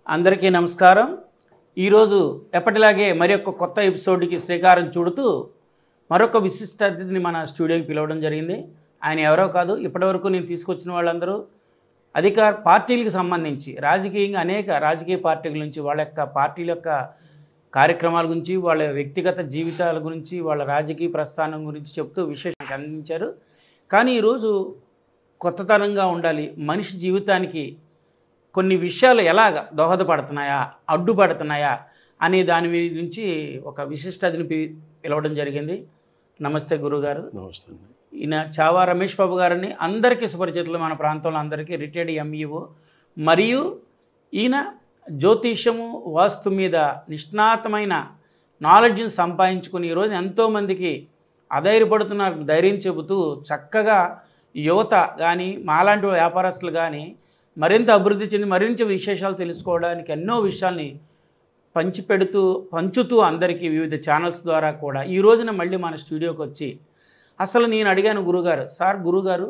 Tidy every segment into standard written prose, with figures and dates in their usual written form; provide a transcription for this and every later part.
అందరికీ నమస్కారం. ఈరోజు ఎప్పటిలాగే మరొక కొత్త ఎపిసోడ్కి శ్రీకారం చుడుతూ మరొక విశిష్ట అతిథిని మన స్టూడియోకి పిలవడం జరిగింది. ఆయన ఎవరో కాదు, ఇప్పటివరకు నేను తీసుకొచ్చిన వాళ్ళందరూ అధికార పార్టీలకు సంబంధించి రాజకీయంగా అనేక రాజకీయ పార్టీల నుంచి వాళ్ళ యొక్క పార్టీల యొక్క కార్యక్రమాల గురించి, వాళ్ళ వ్యక్తిగత జీవితాల గురించి, వాళ్ళ రాజకీయ ప్రస్థానం గురించి చెప్తూ విశేషంగా అందించారు. కానీ ఈరోజు కొత్తతరంగా ఉండాలి, మనిషి జీవితానికి కొన్ని విషయాలు ఎలాగ దోహదపడుతున్నాయా, అడ్డుపడుతున్నాయా అనే దాని గురించి ఒక విశిష్ట అతిథిని పిలవడం జరిగింది. నమస్తే గురుగారు. నమస్తే. ఈయన చావా రమేష్ బాబు గారిని అందరికీ సుపరిచితులు, మన ప్రాంతంలో అందరికీ, రిటైర్డ్ ఎంఈఓ. మరియు ఈయన జ్యోతిష్యము, వాస్తు మీద నిష్ణాతమైన నాలెడ్జ్ని సంపాదించుకుని ఈరోజు ఎంతోమందికి అధైర్యపడుతున్నారు ధైర్యం చెబుతూ చక్కగా యువత కానీ మాలాంటి వ్యాపారస్తులు కానీ మరింత అభివృద్ధి చెంది మరింత విశేషాలు తెలుసుకోవడానికి ఎన్నో విషయాల్ని పంచుతూ అందరికీ వివిధ ఛానల్స్ ద్వారా కూడా ఈ రోజున మళ్ళీ మన స్టూడియోకి వచ్చి అసలు నేను అడిగాను గురుగారు, సార్ గురుగారు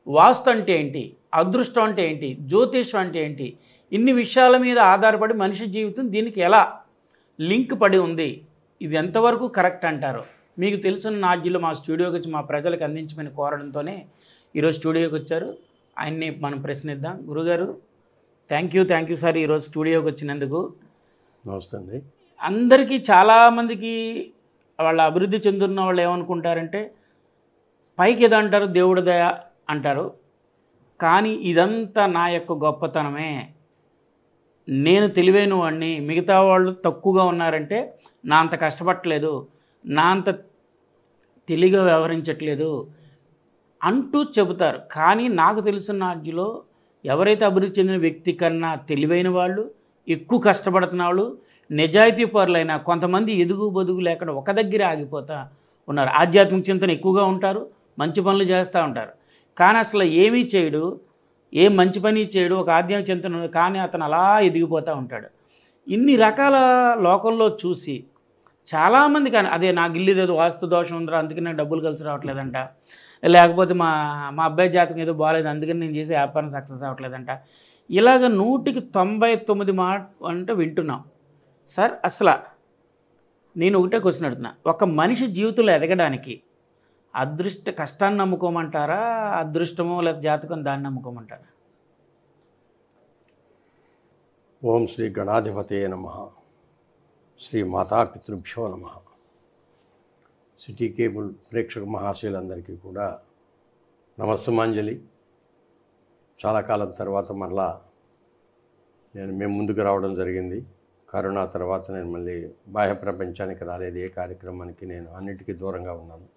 వాస్తు అంటే ఏంటి, అదృష్టం అంటే ఏంటి, జ్యోతిషం అంటే ఏంటి, ఇన్ని విషయాల మీద ఆధారపడి మనిషి జీవితం దీనికి ఎలా లింక్ పడి ఉంది, ఇది ఎంతవరకు కరెక్ట్ అంటారు? మీకు తెలిసిన నాజ్యులు మా స్టూడియోకి వచ్చి మా ప్రజలకు అందించమని కోరడంతోనే ఈరోజు స్టూడియోకి వచ్చారు. ఆయన్ని మనం ప్రశ్నిద్దాం. గురుగారు థ్యాంక్ యూ సార్ ఈరోజు స్టూడియోకి వచ్చినందుకు. నమస్తే అండి. అందరికీ చాలామందికి వాళ్ళ అభివృద్ధి చెందుతున్న వాళ్ళు ఏమనుకుంటారంటే పైకి ఏదో అంటారు, దేవుడి దయ అంటారు, కానీ ఇదంతా నా యొక్క గొప్పతనమే, నేను తెలివైన వాడిని, మిగతా వాళ్ళు తక్కువగా ఉన్నారంటే నా అంత కష్టపడట్లేదు, నా అంత తెలివిగా వ్యవహరించట్లేదు అంటూ చెబుతారు. కానీ నాకు తెలిసిన నాజ్యులో ఎవరైతే అభివృద్ధి చెందిన వ్యక్తి కన్నా తెలివైన వాళ్ళు, ఎక్కువ కష్టపడుతున్న వాళ్ళు, నిజాయితీ పరులైన కొంతమంది ఎదుగు బొదుగు లేకుండా ఒక దగ్గర ఆగిపోతా ఉన్నారు. ఆధ్యాత్మిక చింతన ఎక్కువగా ఉంటారు, మంచి పనులు చేస్తూ ఉంటారు, కానీ అసలు ఏమీ చేయడు, ఏ మంచి పని చేయడు, ఒక ఆధ్యాత్మిక చింతన కానీ అతను అలా ఎదిగిపోతూ ఉంటాడు. ఇన్ని రకాల లోకంలో చూసి చాలామంది కానీ అదే నాకు ఇల్లు వాస్తు దోషం ఉందిరా అందుకే నాకు డబ్బులు కలిసి రావట్లేదంట, లేకపోతే మా అబ్బాయి జాతకం ఏదో బాగాలేదు అందుకని నేను చేసే వ్యాపారం సక్సెస్ అవ్వట్లేదంట, ఇలాగ 199 మాట అంటే వింటున్నాం. సార్ అసలు నేను ఒకటే క్వశ్చన్ అడుగుతున్నా, ఒక మనిషి జీవితంలో ఎదగడానికి కష్టాన్ని నమ్ముకోమంటారా, అదృష్టమో లేదా జాతకం దాన్ని నమ్ముకోమంటారా? ఓం శ్రీ గణాధిపతే నమః. శ్రీ మాతాపితృభ్యో నమః. సిటీ కేబుల్ ప్రేక్షక మహాశయులందరికీ కూడా నమస్సుమాంజలి. చాలా కాలం తర్వాత మరలా మేము ముందుకు రావడం జరిగింది. కరోనా తర్వాత నేను మళ్ళీ బాహ్య ప్రపంచానికి రాలేదు, ఏ కార్యక్రమానికి నేను అన్నిటికీ దూరంగా ఉన్నాను.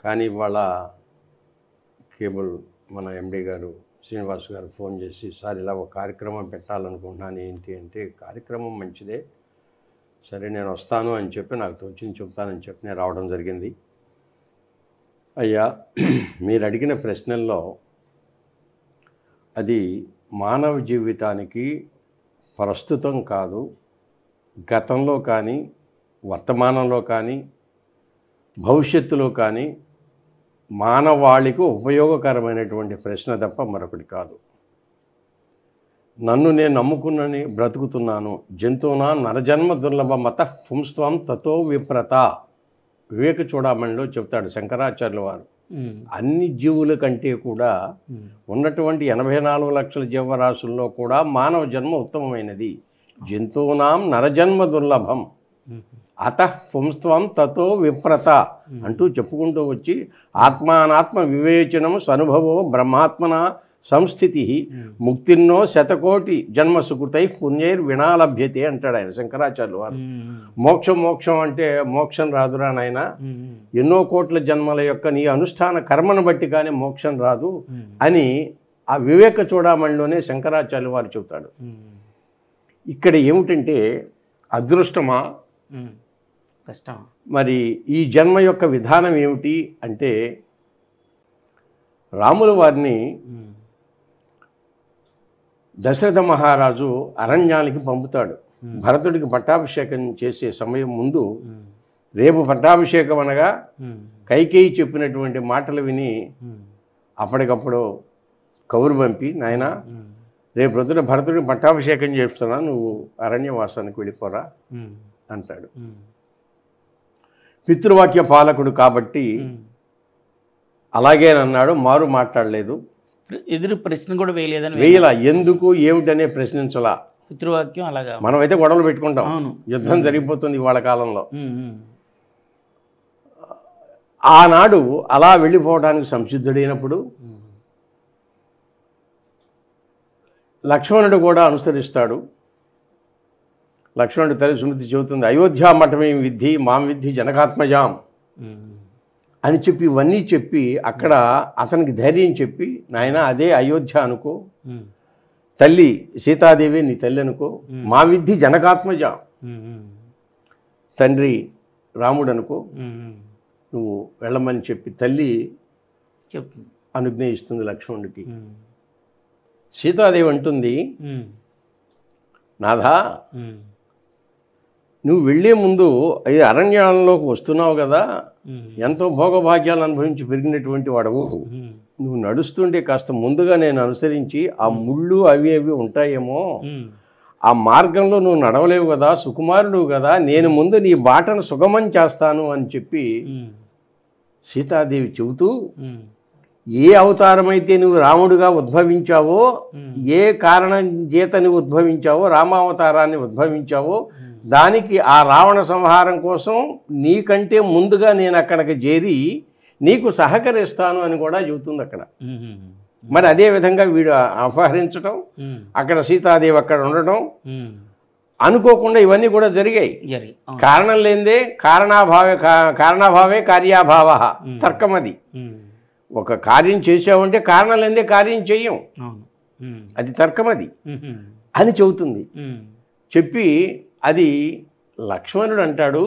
కానీ ఇవాళ కేబుల్ మన ఎండి గారు శ్రీనివాస్ గారు ఫోన్ చేసి, సార్ ఇలా ఒక కార్యక్రమం పెట్టాలనుకుంటున్నాను, ఏంటి అంటే, కార్యక్రమం మంచిదే, సరే నేను వస్తాను అని చెప్పి నాకు తోచింది చెప్తానని చెప్పి నేను రావడం జరిగింది. అయ్యా మీరు అడిగిన ప్రశ్నల్లో అది మానవ జీవితానికి ప్రస్తుతం కాదు, గతంలో కానీ వర్తమానంలో కానీ భవిష్యత్తులో కానీ మానవాళికి ఉపయోగకరమైనటువంటి ప్రశ్న తప్ప మరొకటి కాదు. నన్ను నేను నమ్ముకున్నని బ్రతుకుతున్నాను. జంతువునా నరజన్మ దుర్లభమత పుంస్త్వం తతో విప్రత. వివేక చూడమణిలో చెప్తాడు శంకరాచార్యుల వారు. అన్ని జీవుల కంటే కూడా ఉన్నటువంటి 84 లక్షల జీవరాశుల్లో కూడా మానవ జన్మ ఉత్తమమైనది. జంతువునాం నరజన్మ దుర్లభం అత పుంస్త్వం తతో విప్రత అంటూ చెప్పుకుంటూ వచ్చి, ఆత్మానాత్మ వివేచనం సనుభవో బ్రహ్మాత్మన సంస్థితి ముక్తిన్నో శతకోటి జన్మ సుకృతై పుణ్యైర్ వినాలభ్యతే అంటాడు ఆయన శంకరాచార్యులు వారు. మోక్షం అంటే మోక్షం రాదురా నాయన, ఎన్నో కోట్ల జన్మల యొక్క నీ అనుష్ఠాన కర్మను బట్టి కానీ మోక్షం రాదు అని ఆ వివేక చూడమణిలోనే శంకరాచార్యులు వారు చెబుతాడు. ఇక్కడ ఏమిటంటే అదృష్టమా కష్టం. మరి ఈ జన్మ యొక్క విధానం ఏమిటి అంటే రాముల వారిని దశరథ మహారాజు అరణ్యానికి పంపుతాడు. భరతుడికి పట్టాభిషేకం చేసే సమయం ముందు రేపు పట్టాభిషేకం అనగా కైకేయి చెప్పినటువంటి మాటలు విని అప్పటికప్పుడు కౌరు పంపి, నాయన రేపు ప్రొద్దున భరతుడికి పట్టాభిషేకం చేస్తున్నా, నువ్వు అరణ్యవాసానికి వెళ్ళిపోరా అంటాడు. పితృవాక్య పాలకుడు కాబట్టి అలాగేనన్నాడు, మారు మాట్లాడలేదు. ఎదురు ప్రశ్న కూడా వేయలేదని వేయలా, ఎందుకు ఏమిటనే ప్రశ్నించలా. పితృవాక్యం అలాగా. మనమైతే గొడవలు పెట్టుకుంటాం, యుద్ధం జరిగిపోతుంది ఇవాళ కాలంలో. ఆనాడు అలా వెళ్ళిపోవడానికి సంసిద్ధుడైనప్పుడు లక్ష్మణుడు కూడా అనుసరిస్తాడు. లక్ష్మణుడు తల్లి సుమతి చెబుతుంది, అయోధ్య మఠమేం విద్ధి మాం విద్ధి జనకాత్మజాం అని చెప్పి ఇవన్నీ చెప్పి అక్కడ అతనికి ధైర్యం చెప్పి, నాయన అదే అయోధ్య అనుకో, తల్లి సీతాదేవి నీ తల్లి అనుకో, మా విద్ధి జనకాత్మజాం తండ్రి రాముడు అనుకో, నువ్వు వెళ్ళమని చెప్పి తల్లి అనుజ్ఞ ఇస్తుంది లక్ష్మణుడికి. సీతాదేవి అంటుంది, నాథా నువ్వు వెళ్ళే ముందు ఈ అరణ్యాలలోకి వస్తున్నావు కదా, ఎంతో భోగభాగ్యాలు అనుభవించి పెరిగినటువంటి వాడవు, నువ్వు నడుస్తుంటే కాస్త ముందుగా నేను అనుసరించి ఆ ముళ్ళు అవి అవి ఉంటాయేమో, ఆ మార్గంలో నువ్వు నడవలేవు కదా, సుకుమారుడు కదా, నేను ముందు నీ బాటను సుగమం చేస్తాను అని చెప్పి సీతాదేవి చెబుతూ, ఏ అవతారమైతే నువ్వు రాముడుగా ఉద్భవించావో, ఏ కారణం చేత నువ్వు ఉద్భవించావో, రామావతారాన్ని ఉద్భవించావో, దానికి ఆ రావణ సంహారం కోసం నీకంటే ముందుగా నేను అక్కడికి చేరి నీకు సహకరిస్తాను అని కూడా చెబుతుంది అక్కడ. మరి అదే విధంగా వీడు అపహరించడం, అక్కడ సీతాదేవి అక్కడ ఉండటం అనుకోకుండా ఇవన్నీ కూడా జరిగాయి. కారణం లేనిదే కారణాభావే కార్యాభావ తర్కం. అది ఒక కార్యం చేసావంటే కారణం లేనిదే కార్యం చెయ్యం, అది తర్కం అది అని చెబుతుంది. చెప్పి అది లక్ష్మణుడు అంటాడు,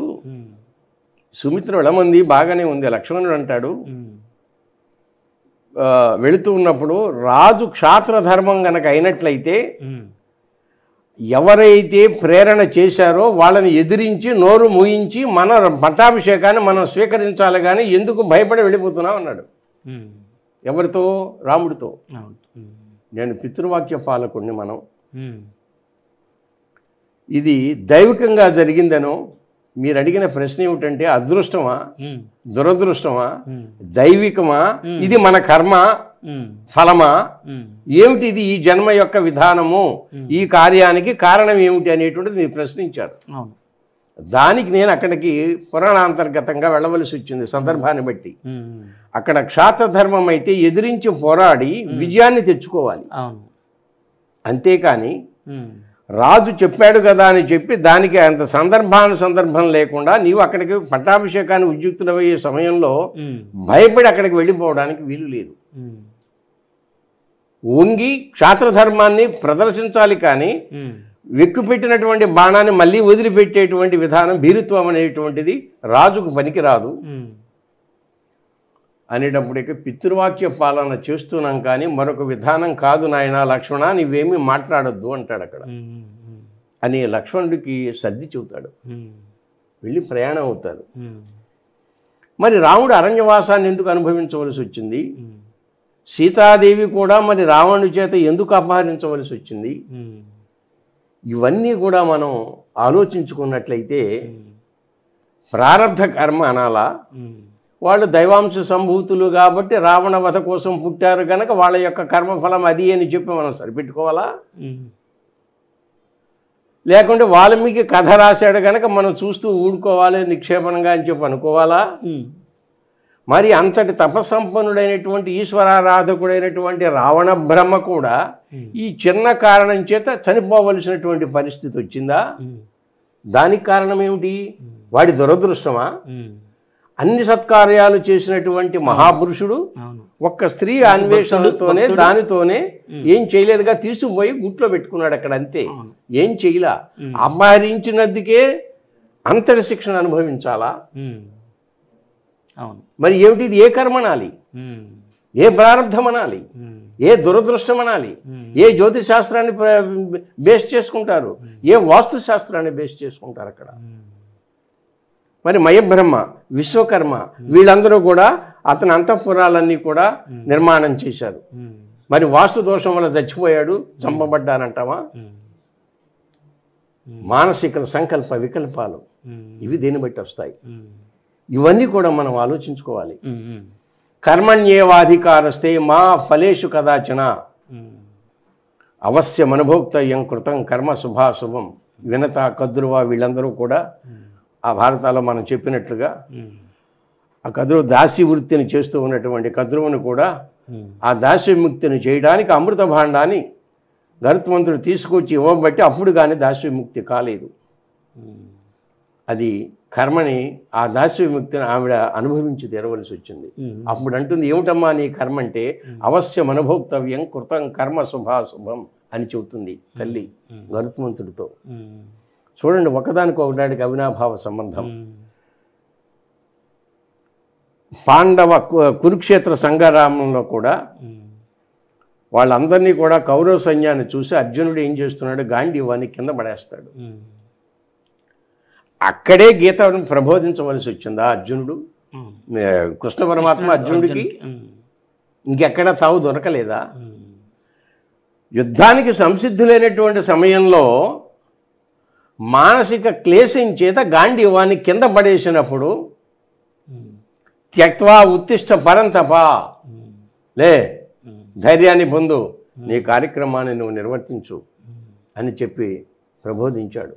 సుమిత్ర వెళ్ళమంది బాగానే ఉంది, లక్ష్మణుడు అంటాడు వెళుతూ ఉన్నప్పుడు, రాజు క్షాత్రధర్మం గనక అయినట్లయితే ఎవరైతే ప్రేరణ చేశారో వాళ్ళని ఎదిరించి నోరు మూయించి మన పట్టాభిషేకాన్ని మనం స్వీకరించాలి, కానీ ఎందుకు భయపడి వెళ్ళిపోతున్నావు అన్నాడు. ఎవరితో? రాముడితో. నేను పితృవాక్య పాలకుడిని. మనం ఇది దైవికంగా జరిగిందనో, మీరు అడిగిన ప్రశ్న ఏమిటంటే అదృష్టమా దురదృష్టమా దైవికమా, ఇది మన కర్మ ఫలమా ఏమిటి, ఇది ఈ జన్మ యొక్క విధానము, ఈ కార్యానికి కారణం ఏమిటి అనేటువంటిది మీరు ప్రశ్నించారు. దానికి నేను అక్కడికి పురాణాంతర్గతంగా వెళ్ళవలసి వచ్చింది సందర్భాన్ని బట్టి. అక్కడ క్షాత్రధర్మం అయితే ఎదిరించి పోరాడి విజయాన్ని తెచ్చుకోవాలి, అంతేకాని రాజు చెప్పాడు కదా అని చెప్పి దానికి అంత సందర్భం లేకుండా నీవు అక్కడికి పట్టాభిషేకాన్ని ఉద్యుక్తులయ్యే సమయంలో భయపడి అక్కడికి వెళ్ళిపోవడానికి వీలు లేదు. వంగి క్షాత్రధర్మాన్ని ప్రదర్శించాలి, కానీ వెక్కుపెట్టినటువంటి బాణాన్ని మళ్ళీ వదిలిపెట్టేటువంటి విధానం భీరుత్వం అనేటువంటిది రాజుకు పనికిరాదు అనేటప్పటికీ పితృవాక్య పాలన చేస్తున్నాం కానీ మరొక విధానం కాదు నాయన లక్ష్మణ, నీవేమీ మాట్లాడొద్దు అంటాడు అక్కడ. అని లక్ష్మణుడికి సర్ది చెబుతాడు, వెళ్ళి ప్రయాణం అవుతారు. మరి రాముడు అరణ్యవాసాన్ని ఎందుకు అనుభవించవలసి వచ్చింది? సీతాదేవి కూడా మరి రావణుడి చేత ఎందుకు అపహరించవలసి వచ్చింది? ఇవన్నీ కూడా మనం ఆలోచించుకున్నట్లయితే ప్రారబ్ధ కర్మ అనాలా? వాళ్ళు దైవాంశ సంభూతులు కాబట్టి రావణ వధ కోసం పుట్టారు కనుక వాళ్ళ యొక్క కర్మఫలం అది అని చెప్పి మనం సరిపెట్టుకోవాలా? లేకుంటే వాల్మీకి కథ రాశాడు కనుక మనం చూస్తూ ఊడుకోవాలి నిక్షేపణంగా అని చెప్పి అనుకోవాలా? మరి అంతటి తపసంపన్నుడైనటువంటి ఈశ్వరారాధకుడైనటువంటి రావణ బ్రహ్మ కూడా ఈ చిన్న కారణం చేత చనిపోవలసినటువంటి పరిస్థితి వచ్చిందా? దానికి కారణం ఏమిటి? వాడి దురదృష్టమా? అన్ని సత్కార్యాలు చేసినటువంటి మహాపురుషుడు ఒక్క స్త్రీ అన్వేషణతోనే దానితోనే ఏం చేయలేదుగా, తీసుకుపోయి గుట్లో పెట్టుకున్నాడు అక్కడ, అంతే. ఏం చేయలా. అపహరించినందుకే అంతటి శిక్షణ అనుభవించాలా? అవును. మరి ఏమిటి ఇది? ఏ కర్మ అనాలి? ఏ ప్రారంధం అనాలి? ఏ దురదృష్టం అనాలి? ఏ జ్యోతిష్ శాస్త్రాన్ని బేస్ చేసుకుంటారు? ఏ వాస్తు శాస్త్రాన్ని బేస్ చేసుకుంటారు అక్కడ? మరి మయబ్రహ్మ, విశ్వకర్మ వీళ్ళందరూ కూడా అతని అంతఃపురాలన్నీ కూడా నిర్మాణం చేశారు. మరి వాస్తు దోషం వల్ల చచ్చిపోయాడు, చంపబడ్డానంటావా? మానసిక సంకల్ప వికల్పాలు ఇవి దేన్ని బట్టి వస్తాయి? ఇవన్నీ కూడా మనం ఆలోచించుకోవాలి. కర్మణ్యేవాధికారస్తే మా ఫలేషు కదాచన అవశ్యమనుభోక్తవ్యం కృతం కర్మ శుభాశుభం. వినత, కద్రువ వీళ్ళందరూ కూడా ఆ భారతాలో మనం చెప్పినట్లుగా ఆ కద్రువు దాసి వృత్తిని చేస్తూ ఉన్నటువంటి కద్రువును కూడా ఆ దాస్య విముక్తిని చేయడానికి అమృత భాండాన్ని గరుత్మంతుడు తీసుకొచ్చి ఇవ్వబట్టి అప్పుడు కానీ దాస్య విముక్తి కాలేదు. అది కర్మని, ఆ దాస్య విముక్తిని ఆవిడ అనుభవించి తెరవలసి వచ్చింది. అప్పుడు అంటుంది, ఏమిటమ్మా నీ కర్మ అంటే అవశ్యం అనుభోక్తవ్యం కృతం కర్మ శుభాశుభం అని చెబుతుంది తల్లి గరుత్మంతుడితో. చూడండి, ఒకదానికి అవినాభావ సంబంధం. పాండవ కురుక్షేత్ర సంగ్రామంలో కూడా వాళ్ళందరినీ కూడా కౌరవ సైన్యాన్ని చూసి అర్జునుడు ఏం చేస్తున్నాడు? గాంధీవాన్ని కింద పడేస్తాడు. అక్కడే గీతను ప్రబోధించవలసి వచ్చిందా అర్జునుడు? కృష్ణ పరమాత్మ అర్జునుడికి ఇంకెక్కడ తావు దొరకలేదా? యుద్ధానికి సంసిద్ధులైనటువంటి సమయంలో మానసిక క్లేశం చేత గాంధీవాన్ని కింద పడేసినప్పుడు త్యక్వా ఉత్తిష్ట పరంతప, లే ధైర్యాన్ని పొందు, నీ కార్యక్రమాన్ని నువ్వు నిర్వర్తించు అని చెప్పి ప్రబోధించాడు.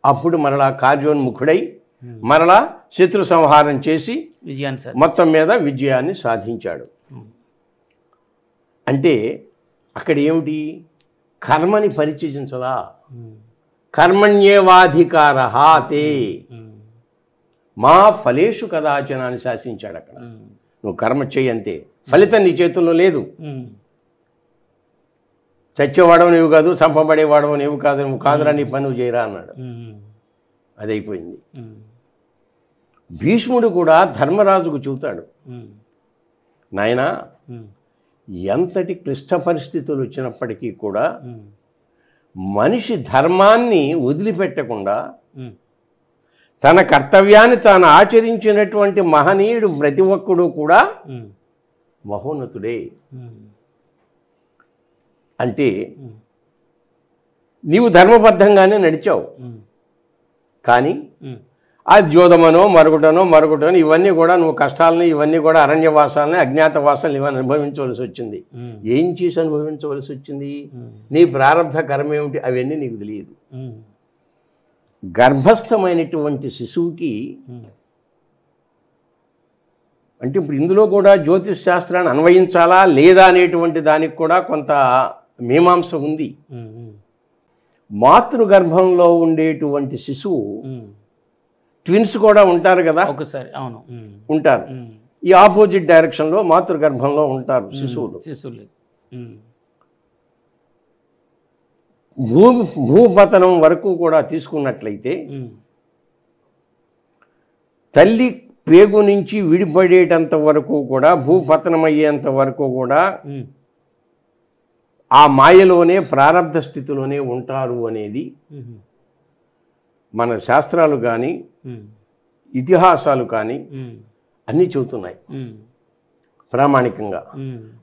అప్పుడు మరలా కార్యోన్ముఖుడై మరలా శత్రు సంహారం చేసి మొత్తం మీద విజయాన్ని సాధించాడు. అంటే అక్కడ ఏమిటి? కర్మని పరిచయించలా. కర్మణ్యేవాధికార తే మా ఫలేషు కదాచన అని శాసించాడు. అక్కడ నువ్వు కర్మ చేయంతే, ఫలితం నీ చేతుల్లో లేదు. చచ్చేవాడవు నీవు కాదు, చంపబడేవాడవు నీవు కాదు, నువ్వు కాదురా నీ పని నువ్వు చేయరా అన్నాడు. అది అయిపోయింది. భీష్ముడు కూడా ధర్మరాజుకు చెబుతాడు, నాయనా ఎంతటి క్లిష్ట పరిస్థితులు వచ్చినప్పటికీ కూడా మనిషి ధర్మాన్ని వదిలిపెట్టకుండా తన కర్తవ్యాన్ని తాను ఆచరించినటువంటి మహనీయుడు ప్రతి ఒక్కడు కూడా మహోన్నతుడే. అంటే నీవు ధర్మబద్ధంగానే నడిచావు, కానీ ఆ ద్యోతమనో మరొకటనో ఇవన్నీ కూడా నువ్వు కష్టాలని, ఇవన్నీ కూడా అరణ్యవాసాలని, అజ్ఞాతవాసాలను ఇవన్నీ అనుభవించవలసి వచ్చింది. ఏం చేసి అనుభవించవలసి వచ్చింది? నీ ప్రారంభ కర్మ ఏమిటి అవన్నీ నీకు తెలియదు. గర్భస్థమైనటువంటి శిశువుకి అంటే ఇప్పుడు ఇందులో కూడా జ్యోతిష్ శాస్త్రాన్ని అన్వయించాలా లేదా అనేటువంటి దానికి కూడా కొంత మీమాంస ఉంది. మాతృగర్భంలో ఉండేటువంటి శిశువు, ట్విన్స్ కూడా ఉంటారు కదా ఒకసారి, అవును ఉంటారు, ఈ ఆపోజిట్ డైరెక్షన్లో మాతృగర్భంలో ఉంటారు శిశువులు. భూపతనం వరకు కూడా తీసుకున్నట్లయితే తల్లి పేగు నుంచి విడిపడేటంత వరకు కూడా, భూపతనం అయ్యేంత వరకు కూడా ఆ మాయలోనే, ప్రారంధ స్థితిలోనే ఉంటారు అనేది మన శాస్త్రాలు కానీ ఇతిహాసాలు కానీ అన్నీ చెబుతున్నాయి ప్రామాణికంగా.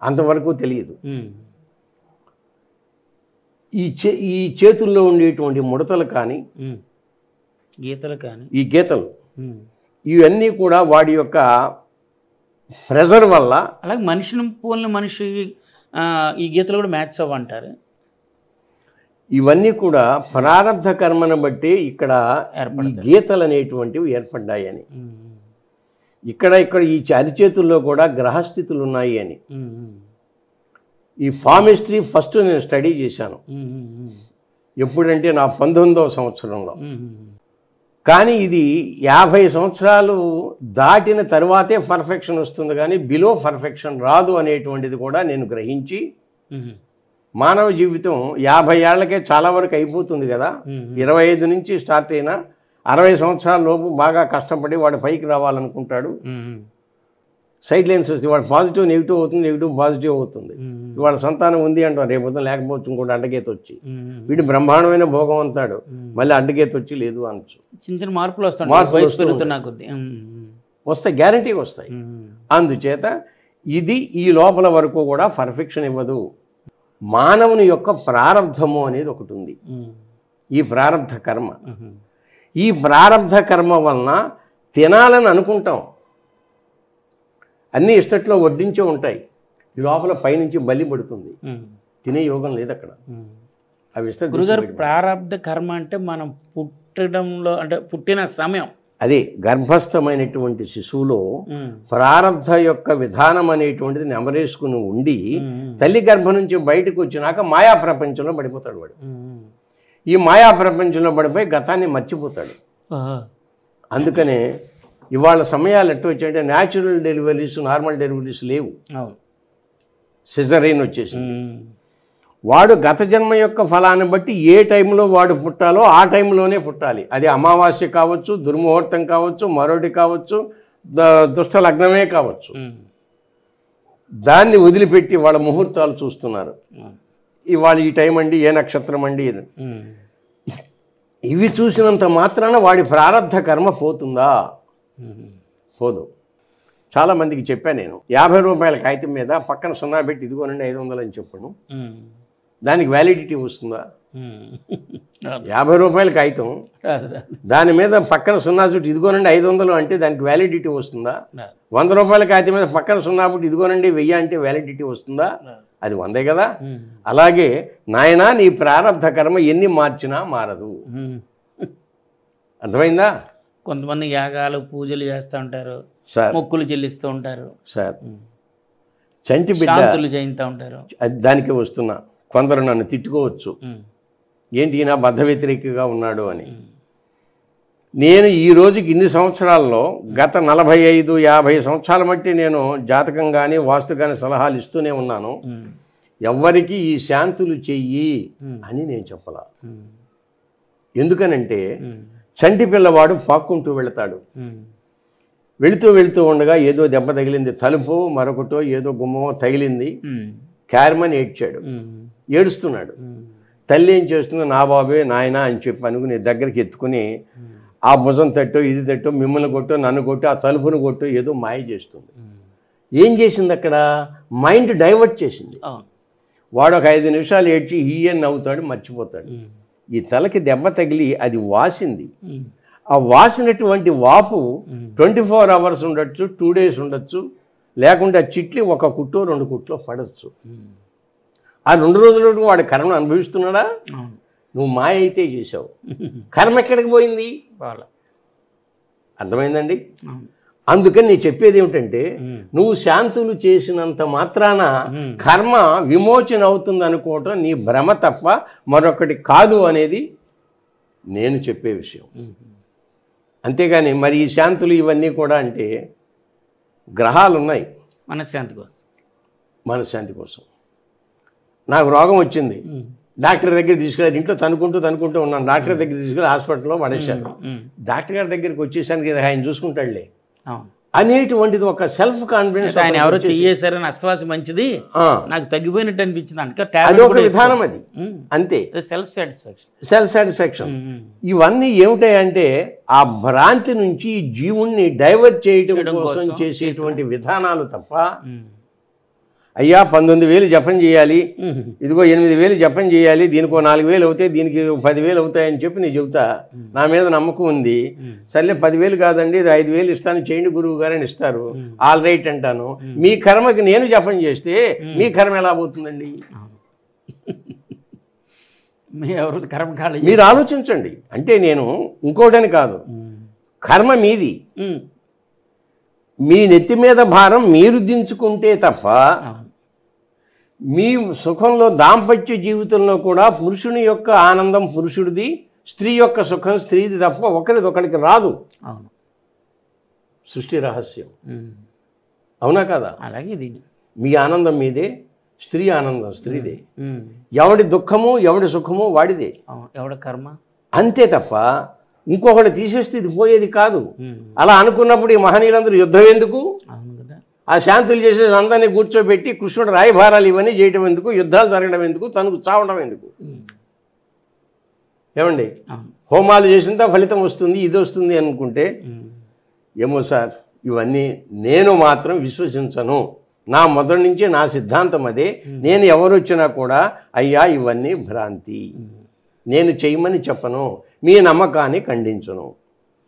అంతవరకు తెలియదు. ఈ చేతుల్లో ఉండేటువంటి ముడతలు కానీ, గీతలు కానీ, ఈ గీతలు ఇవన్నీ కూడా వాడి యొక్క ప్రెజర్ వల్ల, అలాగే మనిషిని పోలిన మనిషి ఈ గీతలు కూడా మ్యాచ్ అవ్వంటారు. ఇవన్నీ కూడా ప్రారంధ కర్మను బట్టి ఇక్కడ ఈ గీతలు అనేటువంటివి ఏర్పడ్డాయని, ఇక్కడ ఈ అరిచేతుల్లో కూడా గ్రహస్థితులు ఉన్నాయి అని. ఈ ఫార్మిస్ట్రీ ఫస్ట్ నేను స్టడీ చేశాను, ఎప్పుడంటే నా 19వ సంవత్సరంలో. కానీ ఇది 50 సంవత్సరాలు దాటిన తర్వాతే పర్ఫెక్షన్ వస్తుంది, కానీ బిలో పర్ఫెక్షన్ రాదు అనేటువంటిది కూడా నేను గ్రహించి, మానవ జీవితం 50 ఏళ్లకే చాలా వరకు అయిపోతుంది కదా, 25 నుంచి స్టార్ట్ అయినా 60 సంవత్సరాల లోపు బాగా కష్టపడి వాడు పైకి రావాలనుకుంటాడు. సైడ్ లైన్స్ వస్తే వాడు పాజిటివ్ నెగిటివ్ అవుతుంది, నెగిటివ్ పాజిటివ్ అవుతుంది. వాళ్ళ సంతానం ఉంది అంటాం, రేపు లేకపోవచ్చు ఇంకోటి అడ్డగీత వచ్చి, వీడు బ్రహ్మాండమైన భోగం అంటాడు, మళ్ళీ అడ్డగీత వచ్చి లేదు అనొచ్చు. చిన్న చిన్న మార్పులు వస్తాయి, వస్తాయి, గ్యారంటీగా వస్తాయి. అందుచేత ఇది ఈ లోపల వరకు కూడా పర్ఫెక్షన్ ఇవ్వదు. మానవుని యొక్క ప్రారంధము అనేది ఒకటి ఉంది, ఈ ప్రారంధ కర్మ. ఈ ప్రారంధ కర్మ వలన తినాలని అనుకుంటాం, అన్నీ ఇష్టట్లో వడ్డించే ఉంటాయి, ఈ లోపల పైనుంచి బలి పడుతుంది, తినే యోగం లేదు అక్కడ. అవి ఇష్ట గురుగారు ప్రారంధ కర్మ అంటే మనం పుట్టడంలో అంటే పుట్టిన సమయం, అదే గర్భస్థమైనటువంటి శిశువులో ప్రారంధ యొక్క విధానం అనేటువంటిది నెమరేసుకుని ఉండి తల్లి గర్భం నుంచి బయటకు వచ్చినాక మాయా ప్రపంచంలో పడిపోతాడు వాడు. ఈ మాయా ప్రపంచంలో పడిపోయి గతాన్ని మర్చిపోతాడు. అందుకనే ఇవాళ సమయాలు ఎట్టు వచ్చాయంటే న్యాచురల్ డెలివరీస్, నార్మల్ డెలివరీస్ లేవు, సిజరీన్ వచ్చేసి. వాడు గత జన్మ యొక్క ఫలాన్ని బట్టి ఏ టైంలో వాడు పుట్టాలో ఆ టైంలోనే పుట్టాలి. అది అమావాస్య కావచ్చు, దుర్ముహూర్తం కావచ్చు, మరొకటి కావచ్చు, దుష్ట లగ్నమే కావచ్చు. దాన్ని వదిలిపెట్టి వాళ్ళ ముహూర్తాలు చూస్తున్నారు, ఇవాళ ఈ టైం అండి, ఏ నక్షత్రం అండి. ఇవి చూసినంత మాత్రాన వాడి ప్రారంధ కర్మ పోతుందా? పోదు. చాలామందికి చెప్పాను నేను, 50 రూపాయల కాగితం మీద పక్కన 0 పెట్టి ఇదిగోనండి 500 అని చెప్పాను, దానికి వ్యాలిడిటీ వస్తుందా? 50 రూపాయల కాగితం దాని మీద పక్కన 0 చుట్టూ ఇదిగోనండి 500 అంటే దానికి వ్యాలిడిటీ వస్తుందా? 100 రూపాయల కాగితం మీద పక్కన 0 పెట్టి ఇదిగోనండి 1000 అంటే వ్యాలిడిటీ వస్తుందా? అది 100 కదా. అలాగే నాయనా నీ ప్రారంధ కర్మ ఎన్ని మార్చినా మారదు. అర్థమైందా? కొంతమంది యాగాలు పూజలు చేస్తూ ఉంటారు, మొక్కులు చెల్లిస్తూ ఉంటారు సార్, చంటి బిడ్డ చేయిస్తూ ఉంటారు, దానికి వస్తున్నా. కొందరు నన్ను తిట్టుకోవచ్చు, ఏంటి ఈయన బద్ధ వ్యతిరేకిగా ఉన్నాడు అని. నేను ఈ రోజుకి ఇన్ని సంవత్సరాల్లో గత 45-50 సంవత్సరాల బట్టి నేను జాతకం కానీ వాస్తు కానీ సలహాలు ఇస్తూనే ఉన్నాను. ఎవ్వరికి ఈ శాంతులు చెయ్యి అని నేను చెప్పలా. ఎందుకనంటే చంటి పిల్లవాడు పాక్కుంటూ వెళతాడు, వెళుతూ వెళుతూ ఉండగా ఏదో దెబ్బ తగిలింది, తలుపు మరొకటో ఏదో గుమ్మమో తగిలింది, క్యారమని ఏడ్చాడు, ఏడుస్తున్నాడు. తల్లి ఏం చేస్తుందో నా బాబే నాయన అని చెప్పి అనుకుని దగ్గరికి ఎత్తుకుని ఆ భుజం తట్టో ఇది తట్టో మిమ్మల్ని కొట్టో నన్ను కొట్టో ఆ తలుపును కొట్టో ఏదో మాయ చేస్తుంది. ఏం చేసింది అక్కడ? మైండ్ డైవర్ట్ చేసింది. వాడు ఒక 5 నిమిషాలు ఏడ్చి ఈయన్ నవ్వుతాడు, మర్చిపోతాడు. ఈ తలకి దెబ్బ తగిలి అది వాసింది. ఆ వాసినటువంటి వాపు 24 అవర్స్ ఉండొచ్చు, 2 డేస్ ఉండొచ్చు, లేకుంటే చిట్లి 1 కుట్టో 2 కుట్లో పడవచ్చు. ఆ 2 రోజులకు వాడి కర్మ అనుభవిస్తున్నాడా? నువ్వు మాయ అయితే చేసావు, కర్మ ఎక్కడికి పోయింది? అర్థమైందండి? అందుకని నేను చెప్పేది ఏమిటంటే, నువ్వు శాంతులు చేసినంత మాత్రాన కర్మ విమోచన అవుతుంది అనుకోవటం నీ భ్రమ తప్ప మరొకటి కాదు అనేది నేను చెప్పే విషయం. అంతేగాని మరి ఈ శాంతులు ఇవన్నీ కూడా అంటే గ్రహాలు ఉన్నాయి మనశ్శాంతి కోసం. నాకు రోగం వచ్చింది, డాక్టర్ దగ్గర తీసుకెళ్ళి ఇంట్లో తనుకుంటూ ఉన్నాను, డాక్టర్ దగ్గర తీసుకెళ్ళి హాస్పిటల్లో పడేశాను. డాక్టర్ గారి దగ్గరికి వచ్చేసానికి ఆయన చూసుకుంటాడులే అనేటువంటిది ఒక సెల్ఫ్ కాన్ఫిడెన్స్. ఆయన ఎవరో చెయ్యేశారని అస్తవాసి మంచిది, నాకు తగ్గిపోయినట్టు అనిపించింది, అదొక విధానం. అది అంతే, సెల్ఫ్ సాటిస్ఫాక్షన్. ఇవన్నీ ఏమిటాయంటే ఆ భ్రాంతి నుంచి జీవుణ్ణి డైవర్ట్ చేయటం కోసం చేసేటువంటి విధానాలు తప్ప, అయ్యా 19,000 జపం చేయాలి, ఇదిగో 8,000 జపం చేయాలి, దీనికో 4,000 అవుతాయి, దీనికి 10,000 అవుతాయని చెప్పి నేను చెబుతా, నా మీద నమ్మకం ఉంది, సర్లే 10,000 కాదండి ఇది 5,000 ఇస్తాను చేయండి గురువు గారని ఇస్తారు, ఆల్ రైట్ అంటాను. మీ కర్మకి నేను జపం చేస్తే మీ కర్మ ఎలా పోతుందండి? మీరు ఆలోచించండి. అంటే నేను ఇంకోటని కాదు, కర్మ మీది, మీ నెత్తి మీద భారం మీరు దించుకుంటే తప్ప మీ సుఖంలో దాంపత్య జీవితంలో కూడా పురుషుని యొక్క ఆనందం పురుషుడిది, స్త్రీ యొక్క సుఖం స్త్రీది తప్ప ఒకరిదొకరికి రాదు. సృష్టి రహస్యం, అవునా కదా? అలాగే మీ ఆనందం మీదే, స్త్రీ ఆనందం స్త్రీదే, ఎవడి దుఃఖము ఎవడి సుఖము వాడిదే, ఎవడి కర్మ అంతే తప్ప ఇంకొకటి తీసేస్తే ఇది పోయేది కాదు. అలా అనుకున్నప్పుడు ఈ మహనీయులందరూ యుద్ధం ఎందుకు? అవును కదా. ఆ శాంతులు చేసేసి అందరినీ కూర్చోబెట్టి కృష్ణుడు రాయభారాలు ఇవన్నీ చేయటం ఎందుకు? యుద్ధాలు జరగడం ఎందుకు? తనకు చావడం ఎందుకు? ఏమండి, హోమాలు చేసినంత ఫలితం వస్తుంది, ఇది వస్తుంది అనుకుంటే ఏమో సార్, ఇవన్నీ నేను మాత్రం విశ్వసించను. నా మొదటి నుంచి నా సిద్ధాంతం అదే. నేను ఎవరు వచ్చినా కూడా అయ్యా ఇవన్నీ భ్రాంతి, నేను చెయ్యమని చెప్పను, మీ నమ్మకాన్ని ఖండించను,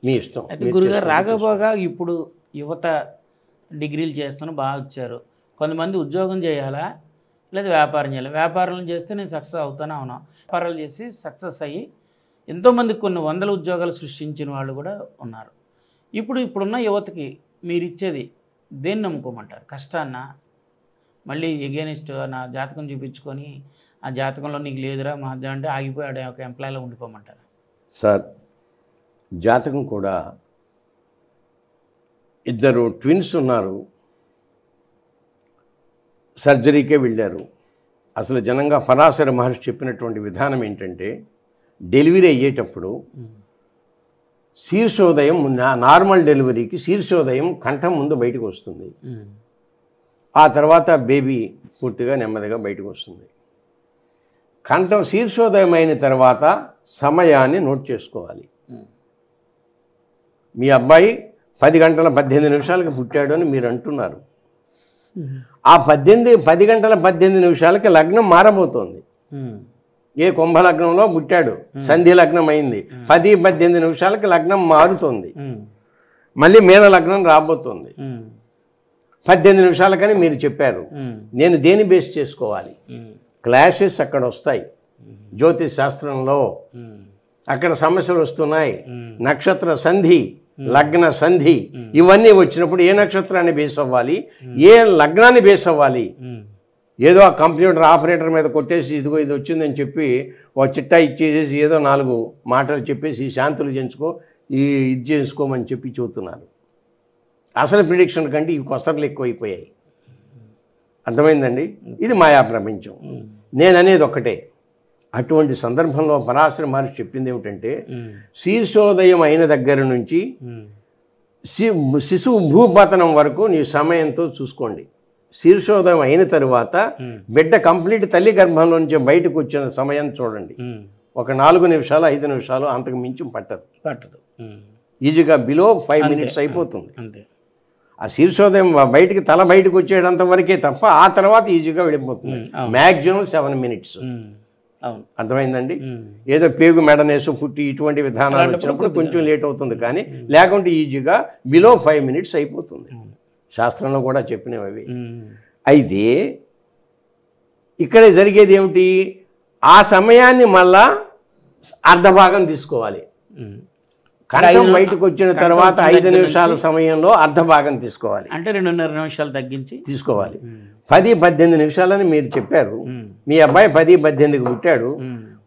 మీ ఇష్టం. అయితే గురుగారు రాకపోగా ఇప్పుడు యువత డిగ్రీలు చేస్తున్న బాగా వచ్చారు. కొంతమంది ఉద్యోగం చేయాలా లేదా వ్యాపారం చేయాలి. వ్యాపారాలు చేస్తే నేను సక్సెస్ అవుతాను, అవునా. వ్యాపారాలు చేసి సక్సెస్ అయ్యి ఎంతోమంది కొన్ని వందల ఉద్యోగాలు సృష్టించిన వాళ్ళు కూడా ఉన్నారు. ఇప్పుడున్న యువతకి మీరు ఇచ్చేది దేన్ని నమ్ముకోమంటారు? కష్టాన్న, మళ్ళీ ఎగెనిస్ట్ నా జాతకం చూపించుకొని ఆ జాతకంలో నీకు లేదురా మా అంటే ఆగిపోయాడు ఒక ఎంప్లాయీలో ఉండిపోమంటారు? సార్, జాతకం కూడా ఇద్దరు ట్విన్స్ ఉన్నారు, సర్జరీకే వెళ్ళారు. అసలు జనంగా పరాశర మహర్షి చెప్పినటువంటి విధానం ఏంటంటే, డెలివరీ అయ్యేటప్పుడు శీర్షోదయం నార్మల్ డెలివరీకి శీర్షోదయం కంఠం ముందు బయటకు వస్తుంది. ఆ తర్వాత బేబీ పూర్తిగా నెమ్మదిగా బయటకు వస్తుంది. కంఠం శీర్షోదయం అయిన తర్వాత సమయాన్ని నోట్ చేసుకోవాలి. మీ అబ్బాయి 10 గంటల 18 నిమిషాలకి పుట్టాడు అని మీరు అంటున్నారు. ఆ 10 గంటల 18 నిమిషాలకి లగ్నం మారబోతోంది. ఏ కుంభలగ్నంలో పుట్టాడు, సంధి లగ్నం అయింది, 10-18 నిమిషాలకి లగ్నం మారుతుంది, మళ్ళీ మీన లగ్నం రాబోతుంది. 18 నిమిషాలకని మీరు చెప్పారు. నేను దేని బేస్ చేసుకోవాలి? క్లాషెస్ అక్కడ వస్తాయి జ్యోతిష్ శాస్త్రంలో, అక్కడ సమస్యలు వస్తున్నాయి. నక్షత్ర సంధి, లగ్న సంధి ఇవన్నీ వచ్చినప్పుడు ఏ నక్షత్రాన్ని బేస్ అవ్వాలి, ఏ లగ్నాన్ని బేస్ అవ్వాలి? ఏదో ఆ కంప్యూటర్ ఆపరేటర్ మీద కొట్టేసి ఇదిగో ఇది వచ్చిందని చెప్పి ఒక చిట్టా ఇచ్చేసేసి ఏదో 4 మాటలు చెప్పేసి శాంతులు చేయించుకో, ఇది చేసుకోమని చెప్పి చెబుతున్నారు. అసలు ప్రిడిక్షన్ కంటే ఇవి కొసర్లు ఎక్కువైపోయాయి. అర్థమైందండి? ఇది మాయా ప్రపంచం. నేను అనేది ఒక్కటే, అటువంటి సందర్భంలో పరాశర మహర్షి చెప్పింది ఏమిటంటే, శీర్షోదయం అయిన దగ్గర నుంచి శిశువు భూపతనం వరకు నీ సమయంతో చూసుకోండి. శీర్షోదయం అయిన తరువాత బిడ్డ కంప్లీట్ తల్లి గర్భంలో నుంచి బయటకు వచ్చిన సమయం చూడండి. ఒక 4 నిమిషాలు 5 నిమిషాలు అంతకు మించి పట్టదు. ఈజీగా బిలో 5 మినిట్స్ అయిపోతుంది. ఆ శీర్షోదయం బయటికి తల బయటకు వచ్చేటంత వరకే తప్ప ఆ తర్వాత ఈజీగా వెళ్ళిపోతుంది. Maximum 7 minutes. అర్థమైందండి? ఏదో పేగు మెడనేసు పుట్టి ఇటువంటి విధానాలు వచ్చినప్పుడు కొంచెం లేట్ అవుతుంది, కానీ లేకుంటే ఈజీగా బిలో 5 మినిట్స్ అయిపోతుంది. శాస్త్రంలో కూడా చెప్పినవి అవి. అయితే ఇక్కడ జరిగేది ఏమిటి? ఆ సమయాన్ని మళ్ళా అర్ధభాగం తీసుకోవాలి. కంఠం బయటకు వచ్చిన తర్వాత 5 నిమిషాల సమయంలో అర్ధభాగం తీసుకోవాలి. అంటే 2.5 నిమిషాలు తగ్గించి తీసుకోవాలి. 10-18 నిమిషాలని మీరు చెప్పారు. మీ అబ్బాయి 10-18కి పుట్టాడు.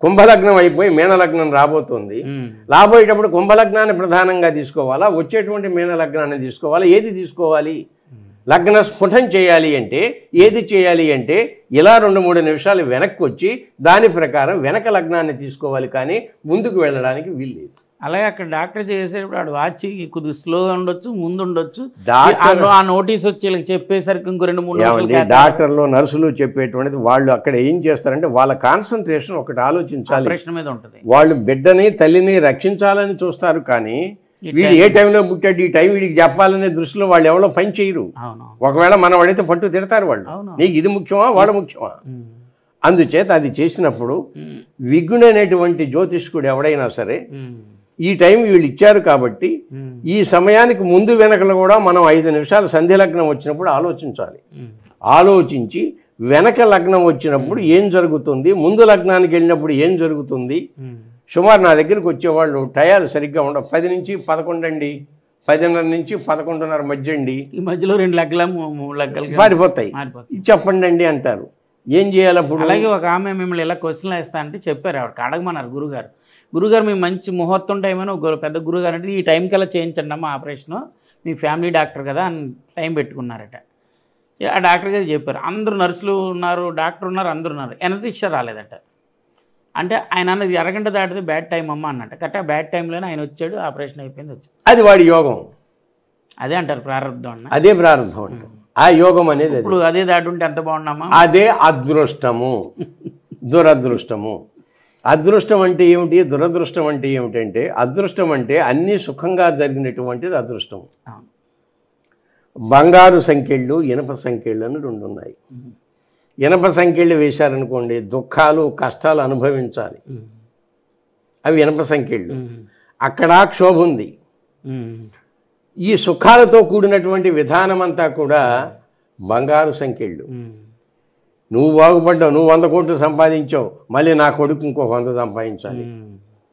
కుంభలగ్నం అయిపోయి మీనలగ్నం రాబోతుంది. రాబోయేటప్పుడు కుంభలగ్నాన్ని ప్రధానంగా తీసుకోవాలా, వచ్చేటువంటి మీనలగ్నాన్ని తీసుకోవాలా? ఏది తీసుకోవాలి? లగ్న స్ఫుటం చేయాలి అంటే ఏది చేయాలి అంటే ఇలా 2-3 నిమిషాలు వెనక్కి వచ్చి దాని ప్రకారం వెనక లగ్నాన్ని తీసుకోవాలి, కానీ ముందుకు వెళ్ళడానికి వీల్లేదు. అలాగే అక్కడ డాక్టర్ చేసేటప్పుడు వాడు వాచి కొద్దిగా స్లోగా ఉండొచ్చు, ముందు ఉండొచ్చు. ఆ నోటీస్ వచ్చి చెప్పేసరికి ఇంకో 2-3 నిమిషాలు డాక్టర్లు నర్సులు చెప్పేటువంటిది వాళ్ళు అక్కడ ఏం చేస్తారంటే వాళ్ళ కాన్సన్ట్రేషన్ ఒకటి ఆలోచించాలి, ప్రశ్న మీద ఉంటుంది. వాళ్ళు బిడ్డని తల్లిని రక్షించాలని చూస్తారు, కానీ వీడు ఏ టైంలో పుట్టాడు, ఈ టైం వీడికి చెప్పాలనే దృష్టిలో వాళ్ళు ఎవరో పని చేయరు. ఒకవేళ మనం వాడైతే పట్టు తిడతారు వాళ్ళు, నీకు ఇది ముఖ్యమా వాడు ముఖ్యమా. అందుచేత అది చేసినప్పుడు విఘ్నుడైనటువంటి జ్యోతిష్కుడు ఎవడైనా సరే ఈ టైం వీళ్ళు ఇచ్చారు కాబట్టి ఈ సమయానికి ముందు వెనకలు కూడా మనం 5 నిమిషాలు సంధ్య లగ్నం వచ్చినప్పుడు ఆలోచించాలి. ఆలోచించి వెనక లగ్నం వచ్చినప్పుడు ఏం జరుగుతుంది, ముందు లగ్నానికి వెళ్ళినప్పుడు ఏం జరుగుతుంది. సుమారు నా దగ్గరికి వచ్చేవాళ్ళు టయాలు సరిగ్గా ఉండవు. 10 నుంచి 11 అండి, 10:30 నుంచి 11:30 మధ్య అండి, ఈ మధ్యలో 2 లగ్నాలు పారిపోతాయి, చెప్పండి అండి అంటారు. ఏం చేయాలి అప్పుడు? అలాగే ఒక ఆమె మిమ్మల్ని ఇలా క్వశ్చన్లు వేస్తా అంటే చెప్పారు, ఆవిడకి అడగమన్నారు గురుగారు మీ మంచి ముహూర్తం టైం అని ఒక పెద్ద గురుగారు అంటే ఈ టైంకి అలా చేయించండి అమ్మ ఆపరేషను, మీ ఫ్యామిలీ డాక్టర్ కదా అని టైం పెట్టుకున్నారట. ఆ డాక్టర్ గారు చెప్పారు, అందరూ నర్సులు ఉన్నారు, డాక్టర్ ఉన్నారు, అందరూ ఉన్నారు, ఎనర్జీక్ష రాలేదట. అంటే ఆయన అన్నది అరగంట దాటితే బ్యాడ్ టైం అమ్మ అన్నట్టు కరెక్ట్గా బ్యాడ్ టైంలోనే ఆయన వచ్చాడు, ఆపరేషన్ అయిపోయింది, వచ్చింది. అది వాడి యోగం, అదే అంటారు ప్రారంభం అన్న. అదే ప్రారంభం అంటారు. ఆ యోగం అనేది ఇప్పుడు అదే దాటుంటే ఎంత బాగున్నామా, అదే అదృష్టము, దురదృష్టము. అదృష్టం అంటే ఏమిటి, దురదృష్టం అంటే ఏమిటంటే, అదృష్టం అంటే అన్నీ సుఖంగా జరిగినటువంటిది అదృష్టం. బంగారు సంఖ్యళ్ళు, ఇనప సంఖ్యళ్ళు అని రెండు ఉన్నాయి. ఇనప సంఖ్యళ్ళు వేశారనుకోండి, దుఃఖాలు కష్టాలు అనుభవించాలి, అవి ఇనప సంఖ్యళ్ళు. అక్కడ క్షోభ ఉంది. ఈ సుఖాలతో కూడినటువంటి విధానం అంతా కూడా బంగారు సంఖ్యళ్ళు. నువ్వు బాగుపడ్డావు, నువ్వు 100 కోట్లు సంపాదించావు, మళ్ళీ నా కొడుకు ఇంకో 100 సంపాదించాలి.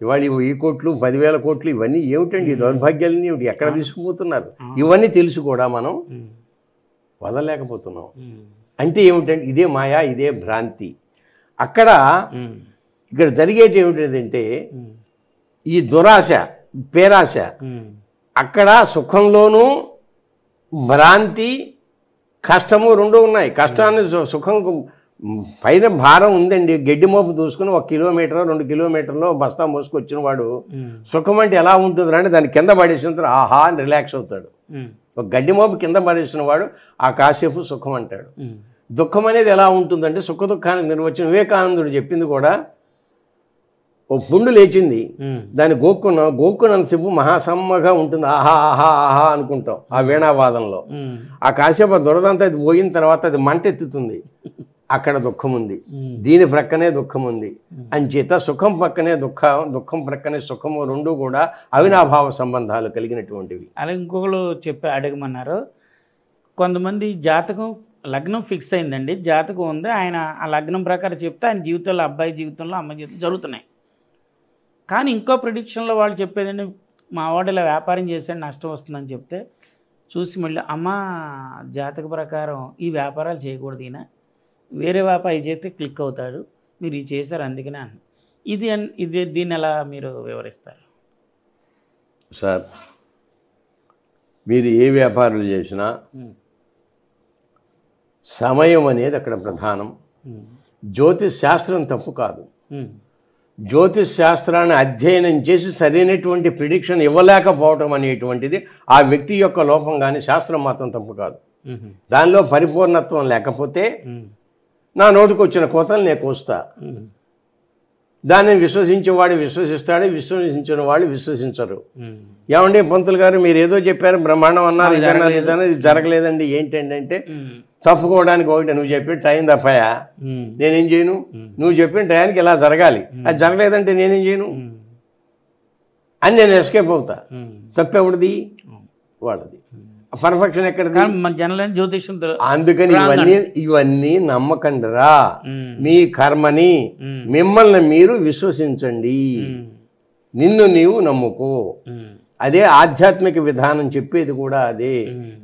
ఇవాళ 1000 కోట్లు 10,000 కోట్లు ఇవన్నీ ఏమిటండి, దౌర్భాగ్యాలని ఏమిటి, ఎక్కడ తీసుకుపోతున్నారు? ఇవన్నీ తెలుసు కూడా మనం వదలలేకపోతున్నాం. అంటే ఏమిటంటే ఇదే మాయా, ఇదే భ్రాంతి. అక్కడ ఇక్కడ జరిగేటి ఏమిటంటే ఈ దురాశ, పేరాశ, అక్కడ సుఖంలోనూ భ్రాంతి, కష్టము రెండు ఉన్నాయి. కష్టాన్ని సుఖం పైన భారం ఉందండి, గడ్డి మోపు దూసుకుని 1 కిలోమీటర్ 2 కిలోమీటర్లో బస్తా మోసుకొచ్చిన వాడు సుఖం అంటే ఎలా ఉంటుంది అంటే దాన్ని కింద పడేసిన తర్వాత ఆహా అని రిలాక్స్ అవుతాడు. ఒక గడ్డి మోపు కింద పడేసిన వాడు ఆ కాసేపు సుఖం అంటాడు. దుఃఖం అనేది ఎలా ఉంటుందంటే, సుఖ దుఃఖానికి నిర్వచనం వివేకానందుడు చెప్పింది కూడా, ఓ పుండు లేచింది, దాన్ని గోక్కున్నంతసేపు మహాసమ్మగా ఉంటుంది, ఆహా ఆహా ఆహా అనుకుంటాం ఆ వీణావాదంలో. ఆ కాసేపు దురదంతా అది పోయిన తర్వాత అది మంట ఎత్తుతుంది, అక్కడ దుఃఖం ఉంది, దీని ప్రక్కనే దుఃఖం ఉంది. అంచేత సుఖం పక్కనే దుఃఖం, దుఃఖం ప్రక్కనే సుఖము, రెండు కూడా అవినాభావ సంబంధాలు కలిగినటువంటివి. అలా ఇంకొకరు అడగమన్నారు, కొంతమంది జాతకం లగ్నం ఫిక్స్ అయిందండి, జాతకం ఉంది, ఆయన ఆ లగ్నం ప్రకారం చెప్తే ఆయన జీవితంలో, అబ్బాయి జీవితంలో, అమ్మాయి జీవితంలో జరుగుతున్నాయి. కానీ ఇంకో ప్రిడిక్షన్లో వాళ్ళు చెప్పేదండి, మా వాడు ఇలా వ్యాపారం చేశాడు నష్టం వస్తుందని చెప్తే చూసి మళ్ళీ అమ్మ జాతక ప్రకారం ఈ వ్యాపారాలు చేయకూడదు, ఈయన వేరే వ్యాపారం చేస్తే క్లిక్ అవుతాడు, మీరు ఇది చేశారు అందుకనే అన్న. ఇది దీన్ని ఎలా మీరు వివరిస్తారు సార్? మీరు ఏ వ్యాపారాలు చేసినా సమయం అనేది అక్కడ ప్రధానం. జ్యోతిష్ శాస్త్రం తప్పు కాదు. జ్యోతిష్ శాస్త్రాన్ని అధ్యయనం చేసి సరైనటువంటి ప్రిడిక్షన్ ఇవ్వలేకపోవటం అనేటువంటిది ఆ వ్యక్తి యొక్క లోపం, కానీ శాస్త్రం మాత్రం తప్పు కాదు. దానిలో పరిపూర్ణత్వం లేకపోతే నా నోటికి వచ్చిన కోతలు నేను కోస్తా. దాన్ని విశ్వసించేవాడు విశ్వసిస్తాడు, విశ్వసించిన వాళ్ళు విశ్వసించరు. ఏమండి పంతులు గారు మీరు ఏదో చెప్పారు, బ్రహ్మాండం అన్నారు, ఇదన్నారు, ఇదన్నారు, ఇది జరగలేదండి, ఏంటంటే తప్పుకోవడానికి ఒకటి, నువ్వు చెప్పిన టైం తప్పయా, నేనేం చేయను, నువ్వు చెప్పిన టైంకి ఇలా జరగాలి, అది జరగలేదంటే నేనేం చేయను అని నేను ఎస్కేప్ అవుతా. తప్పెవడిది? వాడది. పర్ఫెక్షన్ ఎక్కడ? జ్యోతిషం. అందుకని ఇవన్నీ నమ్మకండిరా, మీ కర్మని మిమ్మల్ని మీరు విశ్వసించండి, నిన్ను నీవు నమ్ముకో. అదే ఆధ్యాత్మిక విధానం చెప్పేది కూడా అదే.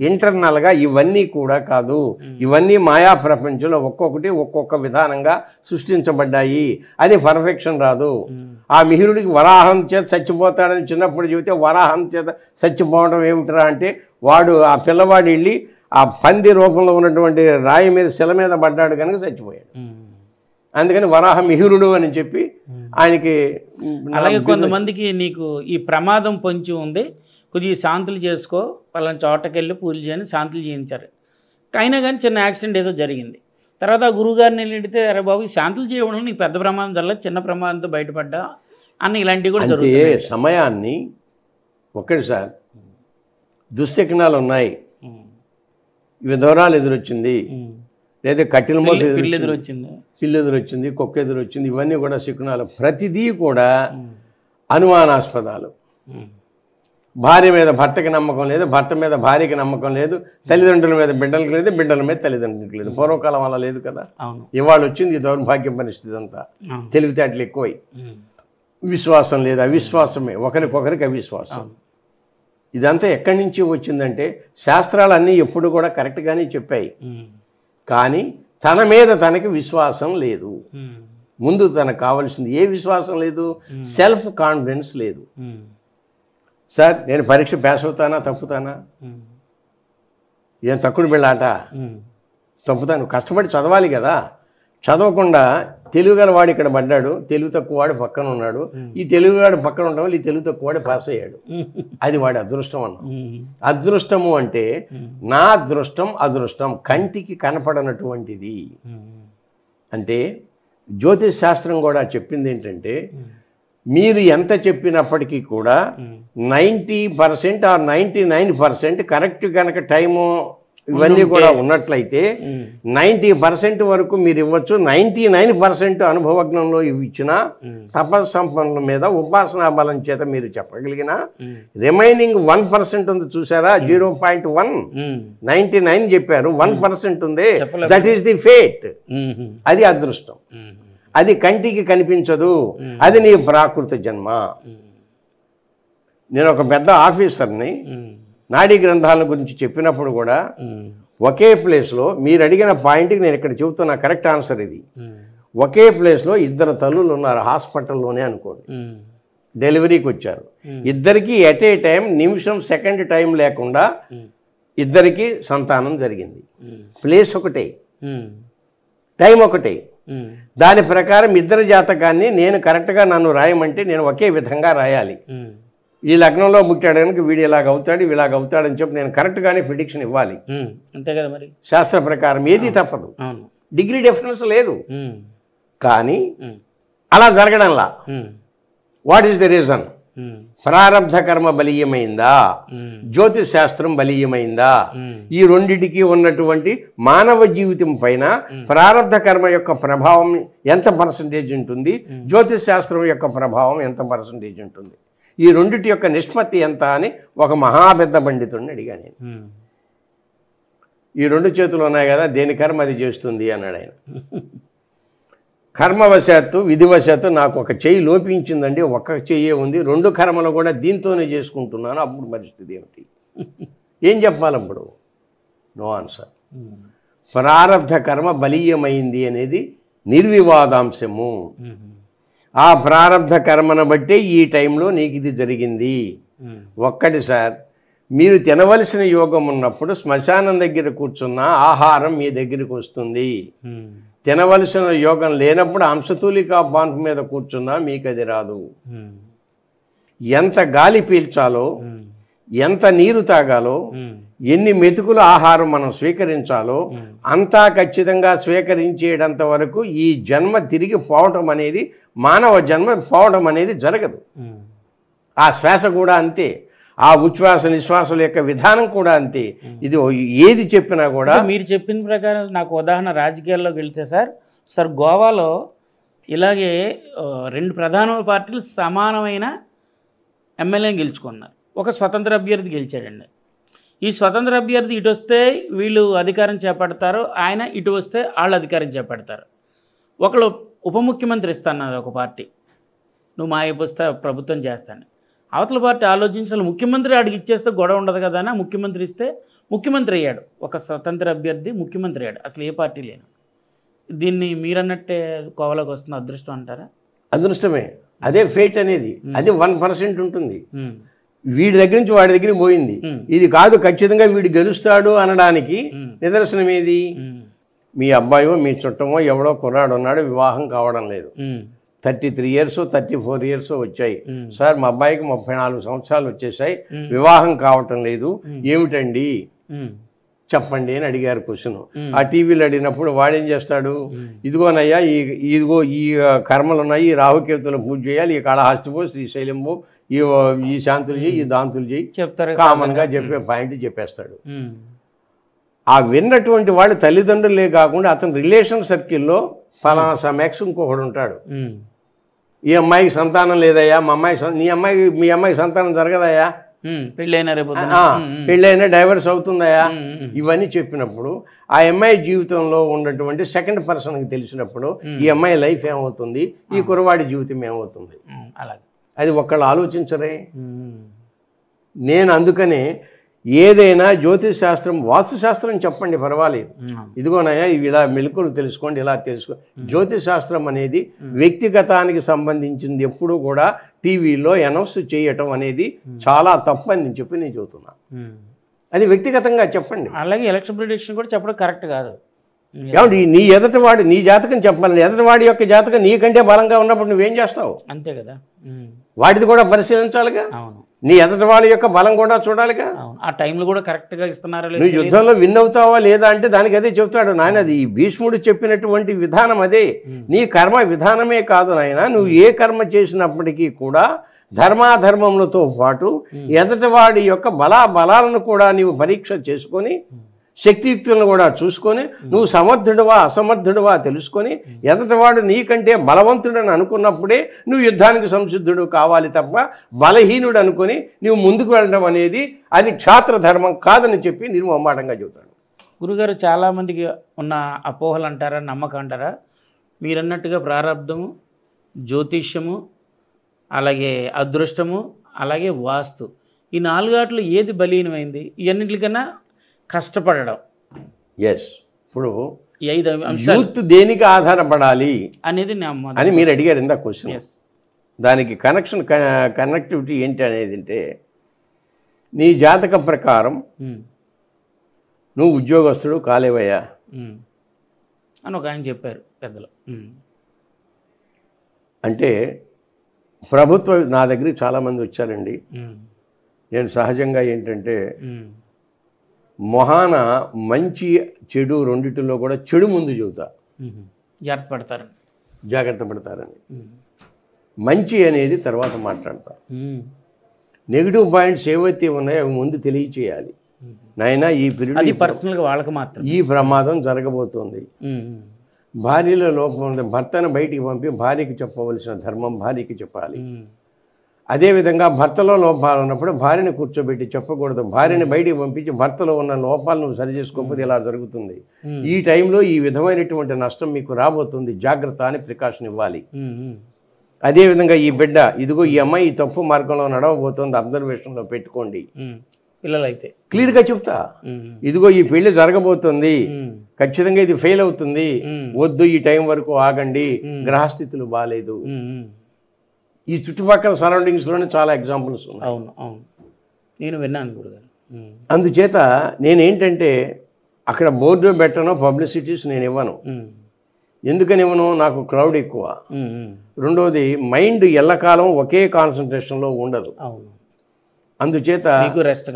ఇంటర్నల్గా ఇవన్నీ కూడా కాదు, ఇవన్నీ మాయా ప్రపంచంలో ఒక్కొక్కటి ఒక్కొక్క విధానంగా సృష్టించబడ్డాయి. అది పర్ఫెక్షన్ రాదు. ఆ మిహిరుడికి వరాహం చేత చచ్చిపోతాడని చిన్నప్పుడు చెబితే, వరాహం చేత చచ్చిపోవడం ఏమిటరా అంటే, వాడు ఆ పిల్లవాడు వెళ్ళి ఆ పంది రూపంలో ఉన్నటువంటి రాయి మీద శిల మీద పడ్డాడు కనుక చచ్చిపోయాడు. అందుకని వరాహ మిహిరుడు అని చెప్పి ఆయనకి. అలాగే కొంతమందికి నీకు ఈ ప్రమాదం పొంచి ఉంది, కొద్దిగా శాంతులు చేసుకో, వాళ్ళని చోటకెళ్ళి పూజలు చేయని శాంతులు చేయించారు. అయినా కానీ చిన్న యాక్సిడెంట్ ఏదో జరిగింది. తర్వాత ఆ గురువుగారిని వెళ్ళితే, అరే బాబు శాంతులు చేయడం నీకు పెద్ద ప్రమాదం జరగలేదు, చిన్న ప్రమాదంతో బయటపడ్డా అన్న ఇలాంటివి కూడా జరుగుతాయి. సమయాన్ని ఒకటి సార్, దుశ్శకునాలు ఉన్నాయి, విధవరాలు ఎదురొచ్చింది, లేదా కట్టెల మోపు ఎదురొచ్చింది, పిల్లి ఎదురొచ్చింది, కుక్క ఎదురొచ్చింది, ఇవన్నీ కూడా శకునాలు. ప్రతిదీ కూడా అనుమానాస్పదాలు. భార్య మీద భర్తకి నమ్మకం లేదు, భర్త మీద భార్యకి నమ్మకం లేదు, తల్లిదండ్రుల మీద బిడ్డలకు లేదు, బిడ్డల మీద తల్లిదండ్రులకు లేదు. పూర్వకాలం అలా లేదు కదా. ఇవాళ వచ్చింది ఈ దౌర్భాగ్య పరిస్థితి అంతా. తెలివితేటలు ఎక్కువై విశ్వాసం లేదు, అవిశ్వాసమే, ఒకరికొకరికి అవిశ్వాసం. ఇదంతా ఎక్కడి నుంచి వచ్చిందంటే, శాస్త్రాలన్నీ ఎప్పుడు కూడా కరెక్ట్గానే చెప్పాయి, కానీ తన మీద తనకి విశ్వాసం లేదు. ముందు తనకు కావాల్సింది ఏ విశ్వాసం లేదు? సెల్ఫ్ కాన్ఫిడెన్స్ లేదు. సార్ నేను పరీక్ష పాస్ అవుతానా తప్పుతానా? ఏం తక్కువ బిళ్ళాట? తప్పుతాను. కష్టపడి చదవాలి కదా. చదవకుండా తెలుగుగలవాడు ఇక్కడ పడ్డాడు, తెలుగు తక్కువవాడు పక్కన ఉన్నాడు, ఈ తెలుగువాడు పక్కన ఉండడం వల్ల ఈ తెలుగు తక్కువవాడు పాస్ అయ్యాడు. అది వాడి అదృష్టం అన్నాం. అదృష్టము అంటే నా అదృష్టం అదృష్టం కంటికి కనపడనటువంటిది. అంటే జ్యోతిష్ శాస్త్రం కూడా చెప్పింది ఏంటంటే మీరు ఎంత చెప్పినప్పటికీ కూడా 90% ఆర్ 99% కరెక్ట్ కనుక టైము ఇవన్నీ కూడా ఉన్నట్లయితే 90% వరకు మీరు ఇవ్వచ్చు. 99% అనుభవజ్ఞంలో ఇచ్చిన తపస్సంపన్నుల మీద ఉపాసనా బలం చేత మీరు చెప్పగలిగిన రిమైనింగ్ 1% ఉంది చూసారా, 0.1 99 చెప్పారు, 1% ఉంది, దట్ ఈస్ ది ఫేట్. అది అదృష్టం, అది కంటికి కనిపించదు, అది నీ ప్రాకృత జన్మ. నేను ఒక పెద్ద ఆఫీసర్ని, నాడీ గ్రంథాల గురించి చెప్పినప్పుడు కూడా ఒకే ప్లేస్లో మీరు అడిగిన పాయింట్కి నేను ఇక్కడ చెబుతున్నా కరెక్ట్ ఆన్సర్ ఇది. ఒకే ప్లేస్లో 2 తల్లులు ఉన్నారు హాస్పిటల్లోనే అనుకోండి, డెలివరీకి వచ్చారు. ఇద్దరికి ఎట్ ఏ టైం నిమిషం సెకండ్ టైం లేకుండా ఇద్దరికి సంతానం జరిగింది. ప్లేస్ ఒకటే, టైం ఒకటే. దాని ప్రకారం ఇద్దరి జాతకాన్ని నేను కరెక్ట్గా నన్ను రాయమంటే నేను ఒకే విధంగా రాయాలి. ఈ లగ్నంలో పుట్టాడు కనుక వీడు ఇలాగ అవుతాడు, ఇలాగ అవుతాడని చెప్పి నేను కరెక్ట్గానే ప్రిడిక్షన్ ఇవ్వాలి. అంతే కదా మరి, శాస్త్ర శాస్త్ర ప్రకారం ఏది తప్పదు, డిగ్రీ డిఫరెన్స్ లేదు. కానీ అలా జరగడంలా వాట్ ఈస్ ద రీజన్? ప్రారబ్ధ కర్మ బలీయమైందా, జ్యోతిష్ శాస్త్రం బలీయమైందా? ఈ రెండిటికి ఉన్నటువంటి మానవ జీవితం పైన ప్రారబ్ధ కర్మ యొక్క ప్రభావం ఎంత పర్సంటేజ్ ఉంటుంది, జ్యోతిష్ శాస్త్రం యొక్క ప్రభావం ఎంత పర్సంటేజ్ ఉంటుంది, ఈ రెండిటి యొక్క నిష్పత్తి ఎంత అని ఒక మహాపెద్ద పండితుడిని అడిగా నేను. ఈ 2 చేతులు ఉన్నాయి కదా, దేని కర్మ అది చేస్తుంది అన్నాడు ఆయన. కర్మవశాత్తు విధివశాత్తు నాకు ఒక చెయ్యి లోపించిందండి, ఒక్క చెయ్యే ఉంది, 2 కర్మలు కూడా దీంతోనే చేసుకుంటున్నాను, అప్పుడు పరిస్థితి ఏమిటి? ఏం చెప్పాలి అప్పుడు? No answer. ప్రారబ్ధ కర్మ బలీయమైంది అనేది నిర్వివాదాంశము. ఆ ప్రారబ్ధ కర్మను బట్టే ఈ టైంలో నీకు ఇది జరిగింది. ఒక్కటి సార్, మీరు తినవలసిన యోగం ఉన్నప్పుడు శ్మశానం దగ్గర కూర్చున్న ఆహారం మీ దగ్గరికి వస్తుంది. తినవలసిన యోగం లేనప్పుడు అంశతూలికా బాంక్ మీద కూర్చున్నా మీకు అది రాదు. ఎంత గాలి పీల్చాలో, ఎంత నీరు తాగాలో, ఎన్ని మెతుకుల ఆహారం మనం స్వీకరించాలో అంతా ఖచ్చితంగా స్వీకరించేటంత వరకు ఈ జన్మ తిరిగి పోవటం అనేది, మానవ జన్మ పోవడం అనేది జరగదు. ఆ శ్వాస కూడా అంతే, ఆ ఉచ్ఛ్వాస నిశ్వాసాల యొక్క విధానం కూడా అంతే. ఇది ఏది చెప్పినా కూడా మీరు చెప్పిన ప్రకారం నాకు ఉదాహరణ రాజకీయాల్లోకి వెళ్తే సార్ గోవాలో ఇలాగే 2 ప్రధాన పార్టీలు సమానమైన ఎమ్మెల్యేని గెలుచుకున్నారు. ఒక స్వతంత్ర అభ్యర్థి గెలిచాడండి. ఈ స్వతంత్ర అభ్యర్థి ఇటు వస్తే వీళ్ళు అధికారం చేపడతారు, ఆయన ఇటు వస్తే వాళ్ళు అధికారం చేపడతారు. ఒకళ్ళు ఉప ముఖ్యమంత్రి ఇస్తాను ఒక పార్టీ, నువ్వు మా వైపు వస్తే ప్రభుత్వం చేస్తాను. అవతల పార్టీ ఆలోచించాలి, ముఖ్యమంత్రి ఆడికి ఇచ్చేస్తే గొడవ ఉండదు కదా అని ముఖ్యమంత్రి ఇస్తే ముఖ్యమంత్రి అయ్యాడు. ఒక స్వతంత్ర అభ్యర్థి ముఖ్యమంత్రి అయ్యాడు, అసలు ఏ పార్టీ లేను. దీన్ని మీరన్నట్టే కోవలోకి వస్తున్న అదృష్టం అంటారా? అదృష్టమే, అదే ఫేట్ అనేది. అది 1% ఉంటుంది. వీడి దగ్గర నుంచి వాడి దగ్గరికి పోయింది. ఇది కాదు ఖచ్చితంగా వీడు గెలుస్తాడు అనడానికి నిదర్శనం ఏది? మీ అబ్బాయో మీ చుట్టమో ఎవడో కుర్రాడు ఉన్నాడు, వివాహం కావడం లేదు, 33 years 34 years వచ్చాయి. సార్ మా అబ్బాయికి 34 సంవత్సరాలు వచ్చేసాయి, వివాహం కావటం లేదు, ఏమిటండి చెప్పండి అని అడిగారు క్వశ్చన్. ఆ టీవీలో అడిగినప్పుడు వాడేం చేస్తాడు, ఇదిగోనయ్యా ఇదిగో ఈ కర్మలు ఉన్నాయి, ఈ రాహుకేతులు పూజ చేయాలి, ఈ కాళహస్తిపో శ్రీశైలంబో ఈ శాంతులు చేయి, ఈ దాంతులు చేయి చెప్తారు, కామన్గా చెప్పే పాయింట్ చెప్పేస్తాడు. ఆ విన్నటువంటి వాళ్ళు తల్లిదండ్రులే కాకుండా అతని రిలేషన్ సర్కిల్లో ఫలానా సమెక్స్ ఇంకొకడు ఉంటాడు, ఈ అమ్మాయికి సంతానం లేదయ్యా, మీ అమ్మాయికి సంతానం జరగదయ్యా, పెళ్ళైనా డైవర్స్ అవుతుందయా, ఇవన్నీ చెప్పినప్పుడు ఆ అమ్మాయి జీవితంలో ఉన్నటువంటి సెకండ్ పర్సన్కి తెలిసినప్పుడు ఈ అమ్మాయి లైఫ్ ఏమవుతుంది, ఈ కుర్రవాడి జీవితం ఏమవుతుంది, అది ఒక్కళ్ళు ఆలోచించరే. నేను అందుకనే ఏదైనా జ్యోతిష్ శాస్త్రం వాస్తుశాస్త్రం చెప్పండి పర్వాలేదు, ఇదిగోనయ్యా ఇవి ఇలా మెలకులు తెలుసుకోండి, ఇలా తెలుసుకో. జ్యోతిష్ శాస్త్రం అనేది వ్యక్తిగతానికి సంబంధించింది ఎప్పుడూ కూడా టీవీలో అనౌన్స్ చేయటం అనేది చాలా తప్పని నేను చెబుతున్నా. అది వ్యక్తిగతంగా చెప్పండి. అలాగే ఎలక్షన్ ప్రిడిక్షన్ కూడా చెప్పడం కరెక్ట్ కాదు. ఏమండి నీ ఎదటివాడు నీ జాతకం చెప్పాలి, ఎదటివాడి యొక్క జాతకం నీకంటే బలంగా ఉన్నప్పుడు నువ్వేం చేస్తావు? అంతే కదా. వాటిది కూడా పరిశీలించాలిగా. అవును. నీ ఎదటివాడి యొక్క బలం కూడా చూడాలిగా. అవును. ఆ టైంలో కూడా కరెక్ట్గా ఇస్తున్నారా లేదు? నువ్వు యుద్ధంలో విన్ అవుతావా లేదా అంటే దానికి అదే చెప్తాడు నాయన. అది ఈ భీష్ముడు చెప్పినటువంటి విధానం అదే. నీ కర్మ విధానమే కాదు నాయన, నువ్వు ఏ కర్మ చేసినప్పటికీ కూడా ధర్మాధర్మములతో పాటు ఎదటివాడి యొక్క బలాలను కూడా నీవు పరీక్ష చేసుకొని శక్తియుక్తులను కూడా చూసుకొని నువ్వు సమర్థుడువా అసమర్థుడువా తెలుసుకొని ఎదటివాడు నీకంటే బలవంతుడని అనుకున్నప్పుడే నువ్వు యుద్ధానికి సంసిద్ధుడు కావాలి తప్ప బలహీనుడు అనుకొని నువ్వు ముందుకు వెళ్ళడం అనేది అది క్షాత్ర ధర్మం కాదని చెప్పి నిర్మమాటంగా చెబుతాడు. గురుగారు చాలామందికి ఉన్న అపోహలు అంటారా, నమ్మకం అంటారా? మీరన్నట్టుగా ప్రారంధము, జ్యోతిష్యము, అలాగే అదృష్టము, అలాగే వాస్తు, ఈ 4 ఆటలు ఏది బలీనమైంది? ఇవన్నింటికన్నా కష్టపడడం. ఎస్. ఇప్పుడు ఈ 5 అంశాలు యూత్ దేనికి ఆధారపడాలి అనేది అని మీరు అడిగారు ఇందా క్వశ్చన్. దానికి కనెక్టివిటీ ఏంటి అనేది అంటే, నీ జాతక ప్రకారం నువ్వు ఉద్యోగస్తుడు కాలేవయ్యా అని ఒక ఆయన చెప్పారు పెద్దలు. అంటే ప్రభుత్వం నా దగ్గరికి చాలామంది వచ్చారండి. నేను సహజంగా ఏంటంటే మొహాన మంచి చెడు రెండిటిలో కూడా చెడు ముందు చెబుతా, జాగ్రత్త పడతారని. మంచి అనేది తర్వాత మాట్లాడతా. నెగిటివ్ పాయింట్స్ ఏవైతే ఉన్నాయో అవి ముందు తెలియచేయాలి. నాయనా ఈ పీరియడ్ పర్సనల్గా వాళ్ళకి మాత్రం ఈ ప్రమాదం జరగబోతోంది. భార్యలో లోపం ఉంది, భర్తను బయటికి పంపి భార్యకి చెప్పవలసిన ధర్మం భార్యకి చెప్పాలి. అదేవిధంగా భర్తలో లోపాలు ఉన్నప్పుడు భార్యని కూర్చోబెట్టి చెప్పకూడదు. భార్యని బయటికి పంపించి భర్తలో ఉన్న లోపాలు నువ్వు సరి చేసుకోకపోతే ఇలా జరుగుతుంది, ఈ టైంలో ఈ విధమైనటువంటి నష్టం మీకు రాబోతుంది, జాగ్రత్త అని ప్రికాషన్ ఇవ్వాలి. అదేవిధంగా ఈ బిడ్డ ఇదిగో ఈ అమ్మాయి ఈ తప్పు మార్గంలో నడవబోతుంది, అబ్జర్వేషన్లో పెట్టుకోండి. పిల్లలైతే క్లియర్గా చెప్తా, ఇదిగో ఈ పెళ్లి జరగబోతుంది, ఖచ్చితంగా ఇది ఫెయిల్ అవుతుంది, వద్దు ఈ టైం వరకు ఆగండి, గ్రహస్థితులు బాగాలేదు. ఈ చుట్టుపక్కల సరౌండింగ్స్లోనే చాలా ఎగ్జాంపుల్స్ ఉన్నాయి. అవును అవును, నేను విన్నాను గురుగారు. అందుచేత నేనేంటంటే అక్కడ బోర్డు పెట్టను, పబ్లిసిటీస్ నేను ఇవ్వను. ఎందుకని ఇవ్వను? నాకు క్రౌడ్ ఎక్కువ. రెండోది మైండ్ ఎల్లకాలం ఒకే కాన్సన్ట్రేషన్లో ఉండదు. అందుచేత రెస్ట్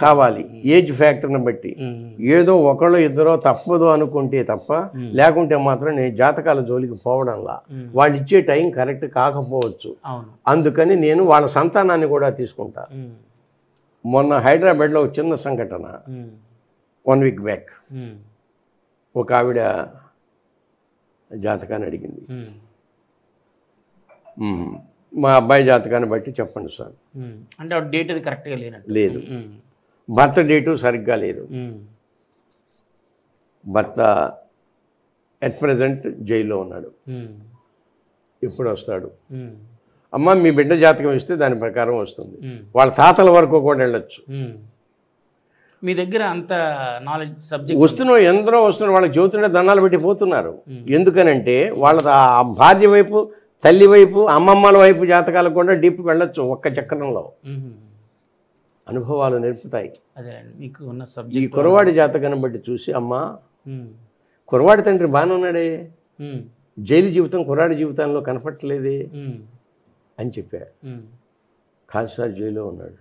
కావాలి ఏజ్ ఫ్యాక్టర్ని బట్టి. ఏదో ఒకళ్ళు ఇద్దరో తప్పదు అనుకుంటే తప్ప, లేకుంటే మాత్రం నేను జాతకాల జోలికి పోవడంలా. వాళ్ళు ఇచ్చే టైం కరెక్ట్ కాకపోవచ్చు, అందుకని నేను వాళ్ళ సంతానాన్ని కూడా తీసుకుంటా. మొన్న హైదరాబాద్లో ఒక చిన్న సంఘటన, 1 వీక్ బ్యాక్ ఒక ఆవిడ జాతకాన్ని అడిగింది. మా అబ్బాయి జాతకాన్ని బట్టి చెప్పండి సార్ అంటే డేట్ అది కరెక్ట్గా లేదు, భర్త డేటు సరిగ్గా లేదు, భర్త ఎట్ ప్రజెంట్ జైల్లో ఉన్నాడు, ఇప్పుడు వస్తాడు. అమ్మ మీ బిడ్డ జాతకం ఇస్తే దాని ప్రకారం వస్తుంది. వాళ్ళ తాతల వరకు కూడా వెళ్ళొచ్చు. మీ దగ్గర అంత నాలెడ్జ్ సబ్జెక్ట్ వస్తున్నారు, ఎందరో వస్తున్నారు, వాళ్ళకి జ్యోతిడే దండాలు పెట్టి పోతున్నారు. ఎందుకనంటే వాళ్ళ భార్య వైపు, తల్లి వైపు, అమ్మమ్మల వైపు జాతకాలకు కూడా డీప్కి వెళ్ళొచ్చు ఒక్క చక్రంలో. అనుభవాలు నేర్పుతాయి. ఈ కురవాడి జాతకాన్ని బట్టి చూసి, అమ్మా కురవాడి తండ్రి బాగానే ఉన్నాడే, జైలు జీవితం కుర్రాడి జీవితంలో కనపట్టలేదే అని చెప్పారు. కాదు సార్ జైల్లో ఉన్నాడు.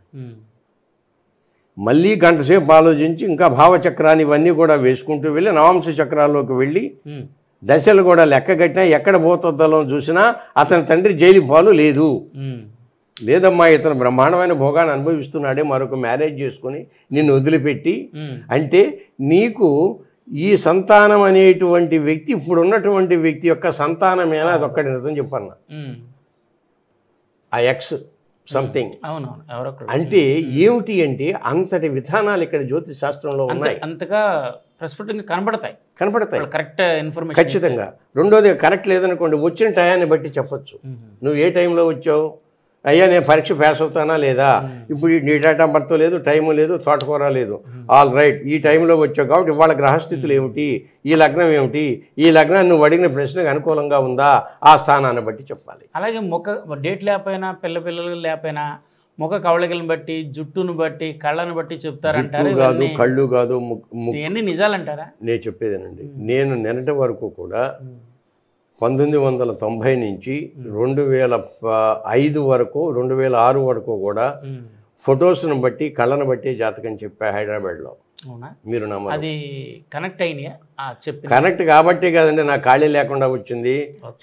మళ్ళీ గంట సేపు ఆలోచించి ఇంకా భావచక్రాన్ని ఇవన్నీ కూడా వేసుకుంటూ వెళ్ళి నవాంశ చక్రాల్లోకి వెళ్ళి దశలు కూడా లెక్క కట్టినా ఎక్కడ పోతుందో చూసినా అతని తండ్రి జైలు పాలు లేదు. లేదమ్మా ఇతను బ్రహ్మాండమైన భోగాన్ని అనుభవిస్తున్నాడే, మరొక మ్యారేజ్ చేసుకుని నిన్ను వదిలిపెట్టి. అంటే నీకు ఈ సంతానం అనేటువంటి వ్యక్తి, ఇప్పుడు ఉన్నటువంటి వ్యక్తి యొక్క సంతానమేనా, అదొక్కటి నిజం చెప్పన్నా. ఆ ఎక్స్ సంథింగ్ అంటే ఏమిటి అంటే అంతటి విధానాలు ఇక్కడ జ్యోతిష్ శాస్త్రంలో ఉన్నాయి. అంతగా ప్రస్ఫుటంగా కనబడతాయి కరెక్ట్ ఇన్ఫర్మేషన్ ఖచ్చితంగా. రెండోది కరెక్ట్ లేదనుకోండి, వచ్చిన టయాన్ని బట్టి చెప్పచ్చు. నువ్వు ఏ టైంలో వచ్చావు, అయ్యా నేను పరీక్ష పాస్ అవుతానా లేదా, ఇప్పుడు నీ డేట్ ఆఫ్ బర్త్ లేదు, టైము లేదు, తోటకూర లేదు, ఆల్ రైట్ ఈ టైంలో వచ్చావు కాబట్టి వాళ్ళ గ్రహస్థితులు ఏమిటి, ఈ లగ్నం ఏమిటి, ఈ లగ్నాన్ని నువ్వు అడిగిన ప్రశ్నకు అనుకూలంగా ఉందా, ఆ స్థానాన్ని బట్టి చెప్పాలి. అలాగే డేట్ లేకపోయినా పిల్లలు లేకపోయినా ముఖ కవళికలను బట్టి, జుట్టును బట్టి, కళ్ళను బట్టి చెప్తారంటారు. జుట్టు కాదు, కళ్ళు కాదు, ఇవన్నీ నిజాలంటారా? నేను చెప్పేదేనండి. నేను నిన్నటి వరకు కూడా 1990 నుంచి 2005 వరకు 2006 వరకు కూడా ఫొటోస్ను బట్టి కళ్ళను బట్టి జాతకం చెప్పా హైదరాబాద్లో. అవునా? మీరు నమ్మరు. అది కనెక్ట్ అయినాయా? చెప్పి కనెక్ట్ కాబట్టే కదండి నాకు ఖాళీ లేకుండా వచ్చింది.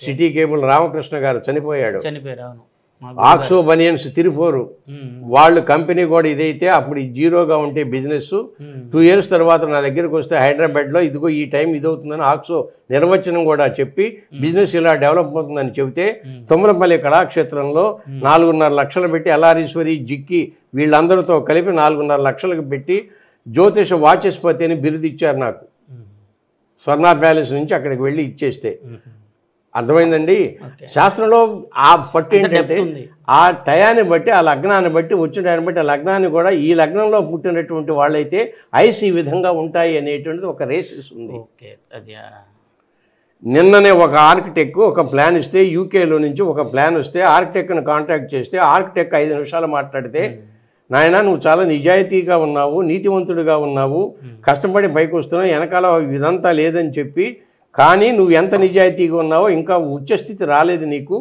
సిటీ కేబుల్ రామకృష్ణ గారు చనిపోయారు. అవును. ఆక్సో బనియన్స్ తిరుపూరు వాళ్ళు కంపెనీ కూడా ఇదైతే అప్పుడు జీరోగా ఉంటే బిజినెస్ 2 years తర్వాత నా దగ్గరకు వస్తే హైదరాబాద్లో ఇదిగో ఈ టైం ఇదవుతుందని ఆక్సో నిర్వచనం కూడా చెప్పి బిజినెస్ ఇలా డెవలప్ అవుతుందని చెబితే తుమ్మలపల్లి కళాక్షేత్రంలో 4.5 లక్షలు పెట్టి ఎల్ఆరీశ్వరి జిక్కి వీళ్ళందరితో కలిపి 4.5 లక్షలకు పెట్టి జ్యోతిష వాచస్పతి అని బిరుదు ఇచ్చారు నాకు. స్వర్ణ ప్యాలెస్ నుంచి అక్కడికి వెళ్ళి ఇచ్చేస్తే. అర్థమైందండి. శాస్త్రంలో ఆ పట్టు ఏంటంటే ఆ టయాన్ని బట్టి, ఆ లగ్నాన్ని బట్టి, వచ్చిన టయాన్ని బట్టి, ఆ లగ్నాన్ని కూడా ఈ లగ్నంలో పుట్టినటువంటి వాళ్ళైతే ఐస్ ఈ విధంగా ఉంటాయి అనేటువంటిది ఒక రేసెస్ ఉంది. నిన్ననే ఒక ఆర్కిటెక్ట్ ఒక ప్లాన్ ఇస్తే, యూకేలో నుంచి ఒక ప్లాన్ వస్తే ఆర్కిటెక్ట్ను కాంటాక్ట్ చేస్తే ఆర్కిటెక్ట్ 5 నిమిషాలు మాట్లాడితే, నాయన నువ్వు చాలా నిజాయితీగా ఉన్నావు, నీతివంతుడిగా ఉన్నావు, కష్టపడి పైకి వస్తున్నావు, వెనకాల ఇదంతా లేదని చెప్పి, కానీ నువ్వు ఎంత నిజాయితీగా ఉన్నావో ఇంకా ఉచ్చస్థితి రాలేదు, నీకు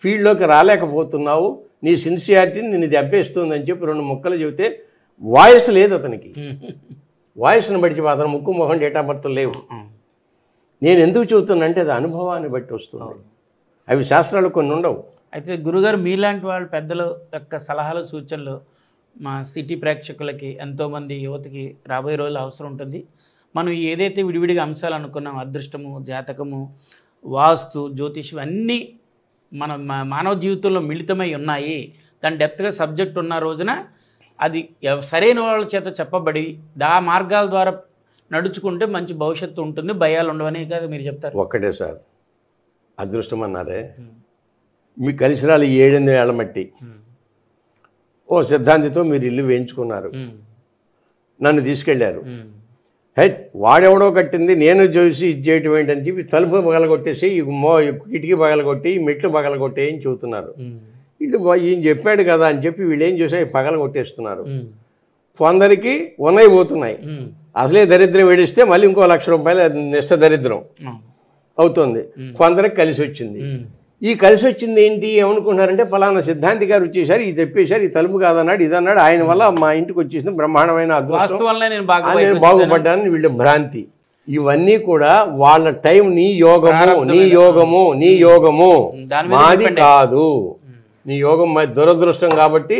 ఫీల్డ్లోకి రాలేకపోతున్నావు, నీ సిన్సియారిటీని నేను ఇది అభ్యస్తుందని చెప్పి 2 ముక్కలు చెబితే వాయిస్ లేదు అతనికి. వాయిస్ని బట్టి అతను ముక్కు మొహం డేట్ ఆఫ్ బర్త్ లేవు. నేను ఎందుకు చెబుతున్నానంటే అది అనుభవాన్ని బట్టి వస్తుంది. అవి శాస్త్రాలు కొన్ని ఉండవు. అయితే గురుగారు మీలాంటి వాళ్ళు పెద్దల యొక్క సలహాలు, సూచనలు మా సిటీ ప్రేక్షకులకి, ఎంతోమంది యువతకి రాబోయే రోజులు అవసరం ఉంటుంది. మనం ఏదైతే విడివిడిగా అంశాలు అనుకున్నాం, అదృష్టము, జాతకము, వాస్తు, జ్యోతిషం అన్నీ మన మానవ జీవితంలో మిళితమై ఉన్నాయి. దాని డెప్త్గా సబ్జెక్ట్ ఉన్న రోజున అది సరైన వాళ్ళ చేత చెప్పబడి ఆ మార్గాల ద్వారా నడుచుకుంటే మంచి భవిష్యత్తు ఉంటుంది, భయాలు ఉండవని కాదు మీరు చెప్తారు. ఒక్కటే సార్, అదృష్టం అన్నారే, మీకు కలిసి రాలి 7 ఏళ్ల మట్టి ఓ సిద్ధాంతితో మీరు ఇల్లు వేయించుకున్నారు, నన్ను తీసుకెళ్ళారు. వాడెవడో కట్టింది నేను చూసి ఇది చేయటం ఏంటని చెప్పి తలుపు పగలగొట్టేసి కిటికీ పగలగొట్టి మెట్లు పగలగొట్టే అని చెబుతున్నారు. వీళ్ళు ఈయన చెప్పాడు కదా అని చెప్పి వీళ్ళు ఏం చేసి పగలగొట్టేస్తున్నారు. కొందరికి ఉన్నాయి పోతున్నాయి. అసలే దరిద్రం వేడిస్తే మళ్ళీ ఇంకో ₹1,00,000 నిష్ట దరిద్రం అవుతుంది. కొందరికి కలిసి వచ్చింది. ఈ కలిసి వచ్చింది ఏంటి ఏమనుకుంటున్నారంటే, ఫలానా సిద్ధాంతి గారు వచ్చేసారు, ఇది చెప్పేశారు, ఈ తలుపు కాదన్నాడు, ఇదన్నాడు, ఆయన వల్ల మా ఇంటికి వచ్చేసింది బ్రహ్మాండమైన అదృష్టం, నేను బాగుపడ్డానని వీళ్ళ భ్రాంతి. ఇవన్నీ కూడా వాళ్ళ టైం. నీ యోగము, నీ యోగము, నీ యోగము మాది కాదు. నీ యోగం మాది దురదృష్టం కాబట్టి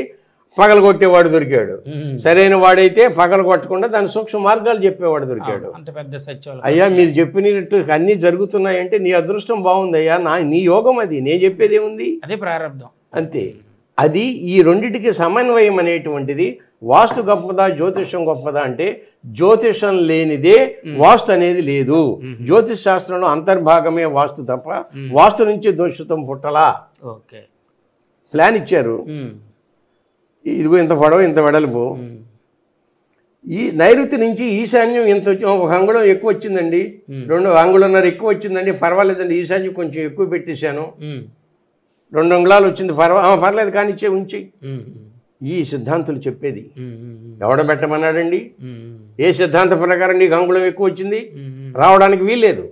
పగలగొట్టేవాడు దొరికాడు. సరైన వాడైతే పగలగొట్టకుండా దాని సూక్ష్మ మార్గాలు చెప్పేవాడు దొరికాడు. అయ్యా మీరు చెప్పినట్టు అన్నీ జరుగుతున్నాయంటే నీ అదృష్టం బాగుంది అయ్యా, నీ యోగం అది, నేను చెప్పేది ఏముంది, అదే ప్రారంభం అంతే. అది ఈ రెండిటికి సమన్వయం అనేటువంటిది. వాస్తు గొప్పదా జ్యోతిషం గొప్పదా అంటే, జ్యోతిషం లేనిదే వాస్తు అనేది లేదు. జ్యోతిష్ శాస్త్రంలో అంతర్భాగమే వాస్తు తప్ప వాస్తు నుంచి దోషితం పుట్టలా. ప్లాన్ ఇచ్చారు, ఇదిగో ఇంత పొడవు ఇంత వెడల్పు, ఈ నైరుతి నుంచి ఈశాన్యం ఇంత వచ్చి 1 అంగుళం ఎక్కువ వచ్చిందండి, 2 అంగుళన్నర ఎక్కువ వచ్చిందండి, పర్వాలేదండి, ఈశాన్యం కొంచెం ఎక్కువ పెట్టేశాను, 2 అంగుళాలు వచ్చింది, పర్లేదు కానీ ఉంచి. ఈ సిద్ధాంతులు చెప్పేది. ఎవడ పెట్టమన్నాడండి? ఏ సిద్ధాంత ప్రకారం నీకు అంగుళం ఎక్కువ వచ్చింది? రావడానికి వీల్లేదు.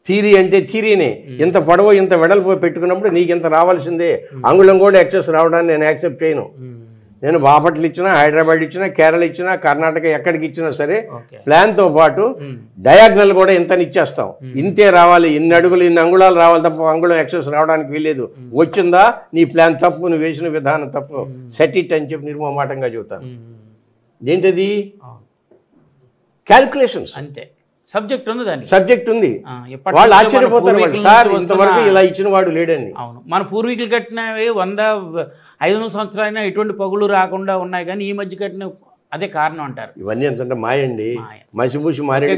థీరీ అంటే థీరీనే. ఇంత పొడవు ఇంత వెడల్పు పెట్టుకున్నప్పుడు నీకు ఇంత రావాల్సిందే. అంగుళం కూడా ఎక్సెస్ రావడాన్ని నేను యాక్సెప్ట్ చేయను. నేను బాపట్ల ఇచ్చినా, హైదరాబాద్ ఇచ్చినా, కేరళ ఇచ్చినా, కర్ణాటక ఎక్కడికి ఇచ్చినా సరే ప్లాన్తో పాటు డయాగ్నల్ కూడా ఇంతని ఇచ్చేస్తాం. ఇంతే రావాలి, ఇన్ని అడుగులు ఇన్ని అంగుళాలు రావాలి తప్ప అంగుళం ఎక్సెస్ రావడానికి వీల్లేదు. వచ్చిందా నీ ప్లాన్ తప్పు, నువ్వు వేసిన విధానం తప్పు, సెట్ ఇట్ అని చెప్పి నిర్మమాటంగా చెబుతాను. ఏంటది? క్యాల్కులేషన్స్ అంతే. సబ్జెక్ట్ ఉంది, దాన్ని సబ్జెక్ట్ ఉంది. వాళ్ళు ఆశ్చర్యపోతారు, సార్ ఇంతవరకు ఇలా ఇచ్చిన వాడు లేడని. అవును, మన పూర్వీకులు కట్టినవి 100-500 సంవత్సరాలైనా ఎటువంటి పగులు రాకుండా ఉన్నాయి, కానీ ఈ మధ్య కట్టిన అదే కారణం అంటారు. ఇవన్నీ ఎంత మాయండి, మసిపూసి మారే.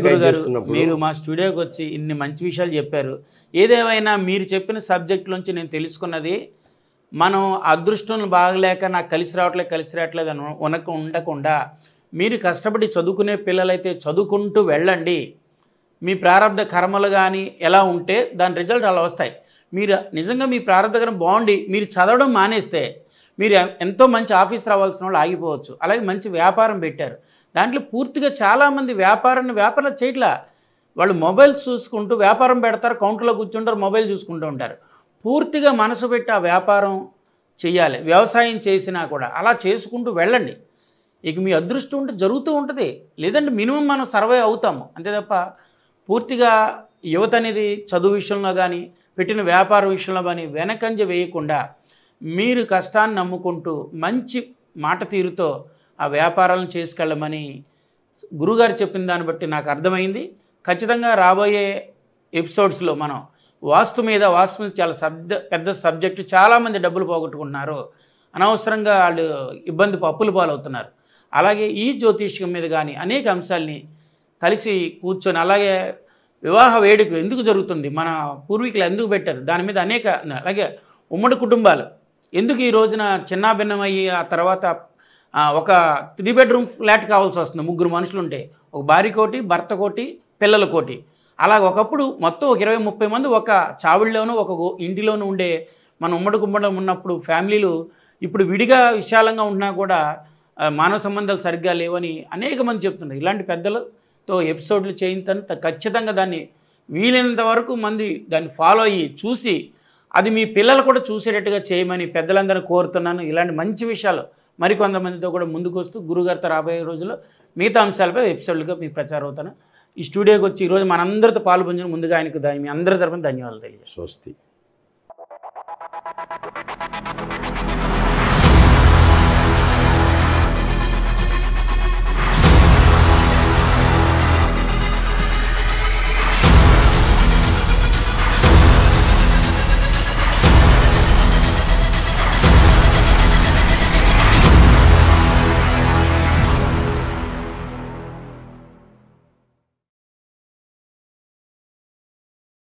మీరు మా స్టూడియోకి వచ్చి ఇన్ని మంచి విషయాలు చెప్పారు. ఏదేమైనా మీరు చెప్పిన సబ్జెక్టులోంచి నేను తెలుసుకున్నది, మనం అదృష్టం బాగలేక నాకు కలిసి రావట్లేదు అని ఉండకుండా, మీరు కష్టపడి చదువుకునే పిల్లలైతే చదువుకుంటూ వెళ్ళండి. మీ ప్రారంభ కర్మలు కానీ ఎలా ఉంటే దాని రిజల్ట్ అలా వస్తాయి. మీరు నిజంగా మీ ప్రారంభ కర్మ బాగుండి మీరు చదవడం మానేస్తే మీరు ఎంతో మంచి ఆఫీస్ రావాల్సిన వాళ్ళు ఆగిపోవచ్చు. అలాగే మంచి వ్యాపారం పెట్టారు, దాంట్లో పూర్తిగా చాలామంది వ్యాపారం చేయట్లా. వాళ్ళు మొబైల్స్ చూసుకుంటూ వ్యాపారం పెడతారు, కౌంటర్లో కూర్చుంటారు, మొబైల్ చూసుకుంటూ ఉంటారు. పూర్తిగా మనసు పెట్టి ఆ వ్యాపారం చేయాలి. వ్యవసాయం చేసినా కూడా అలా చేసుకుంటూ వెళ్ళండి. ఇక మీ అదృష్టం ఉంటే జరుగుతూ ఉంటుంది, లేదంటే మినిమం మనం సర్వే అవుతాము అంతే తప్ప పూర్తిగా యువత అనేది చదువు విషయంలో కానీ పెట్టిన వ్యాపార విషయంలో కానీ వెనకంజ వేయకుండా మీరు కష్టాన్ని నమ్ముకుంటూ మంచి మాట తీరుతో ఆ వ్యాపారాలను చేసుకెళ్ళమని గురుగారు చెప్పిన దాన్ని బట్టి నాకు అర్థమైంది. ఖచ్చితంగా రాబోయే ఎపిసోడ్స్లో మనం వాస్తు మీద చాలా పెద్ద సబ్జెక్టు, చాలామంది డబ్బులు పోగొట్టుకుంటున్నారు, అనవసరంగా వాళ్ళు అప్పుల పాలవుతున్నారు. అలాగే ఈ జ్యోతిష్యం మీద కానీ అనేక అంశాలని కలిసి కూర్చొని, అలాగే వివాహ వేడుక ఎందుకు జరుగుతుంది, మన పూర్వీకులు ఎందుకు పెట్టారు, దాని మీద అలాగే ఉమ్మడి కుటుంబాలు ఎందుకు ఈ రోజున చిన్నాభిన్నమయ్యి ఆ తర్వాత ఒక 3 బెడ్రూమ్ ఫ్లాట్ కావాల్సి వస్తుంది, 3 మనుషులు ఉంటే, ఒక భార్యకోటి, భర్తకోటి, పిల్లలకోటి. అలా ఒకప్పుడు మొత్తం ఒక 20-30 మంది ఒక చావిడిలోనూ ఒక ఇంటిలోనూ ఉండే మన ఉమ్మడి కుటుంబం ఉన్నప్పుడు ఫ్యామిలీలు ఇప్పుడు విడిగా విశాలంగా ఉన్నా కూడా మానవ సంబంధాలు సరిగ్గా లేవని అనేక మంది చెప్తున్నారు. ఇలాంటి పెద్దలతో ఎపిసోడ్లు చేయించని ఖచ్చితంగా దాన్ని వీలైనంత వరకు మంది దాన్ని ఫాలో అయ్యి చూసి అది మీ పిల్లలు కూడా చూసేటట్టుగా చేయమని పెద్దలందరినీ కోరుతున్నాను. ఇలాంటి మంచి విషయాలు మరికొంతమందితో కూడా ముందుకు వస్తూ గురుగారితో రాబోయే రోజుల్లో మిగతా అంశాలపై ఎపిసోడ్లుగా మీకు ప్రచారం అవుతాను. ఈ స్టూడియోకి వచ్చి ఈరోజు మనందరితో పాల్పంచిన ముందుగా ఆయనకు మీ అందరి తరపున ధన్యవాదాలు తెలియజేస్తాను. స్వస్తి.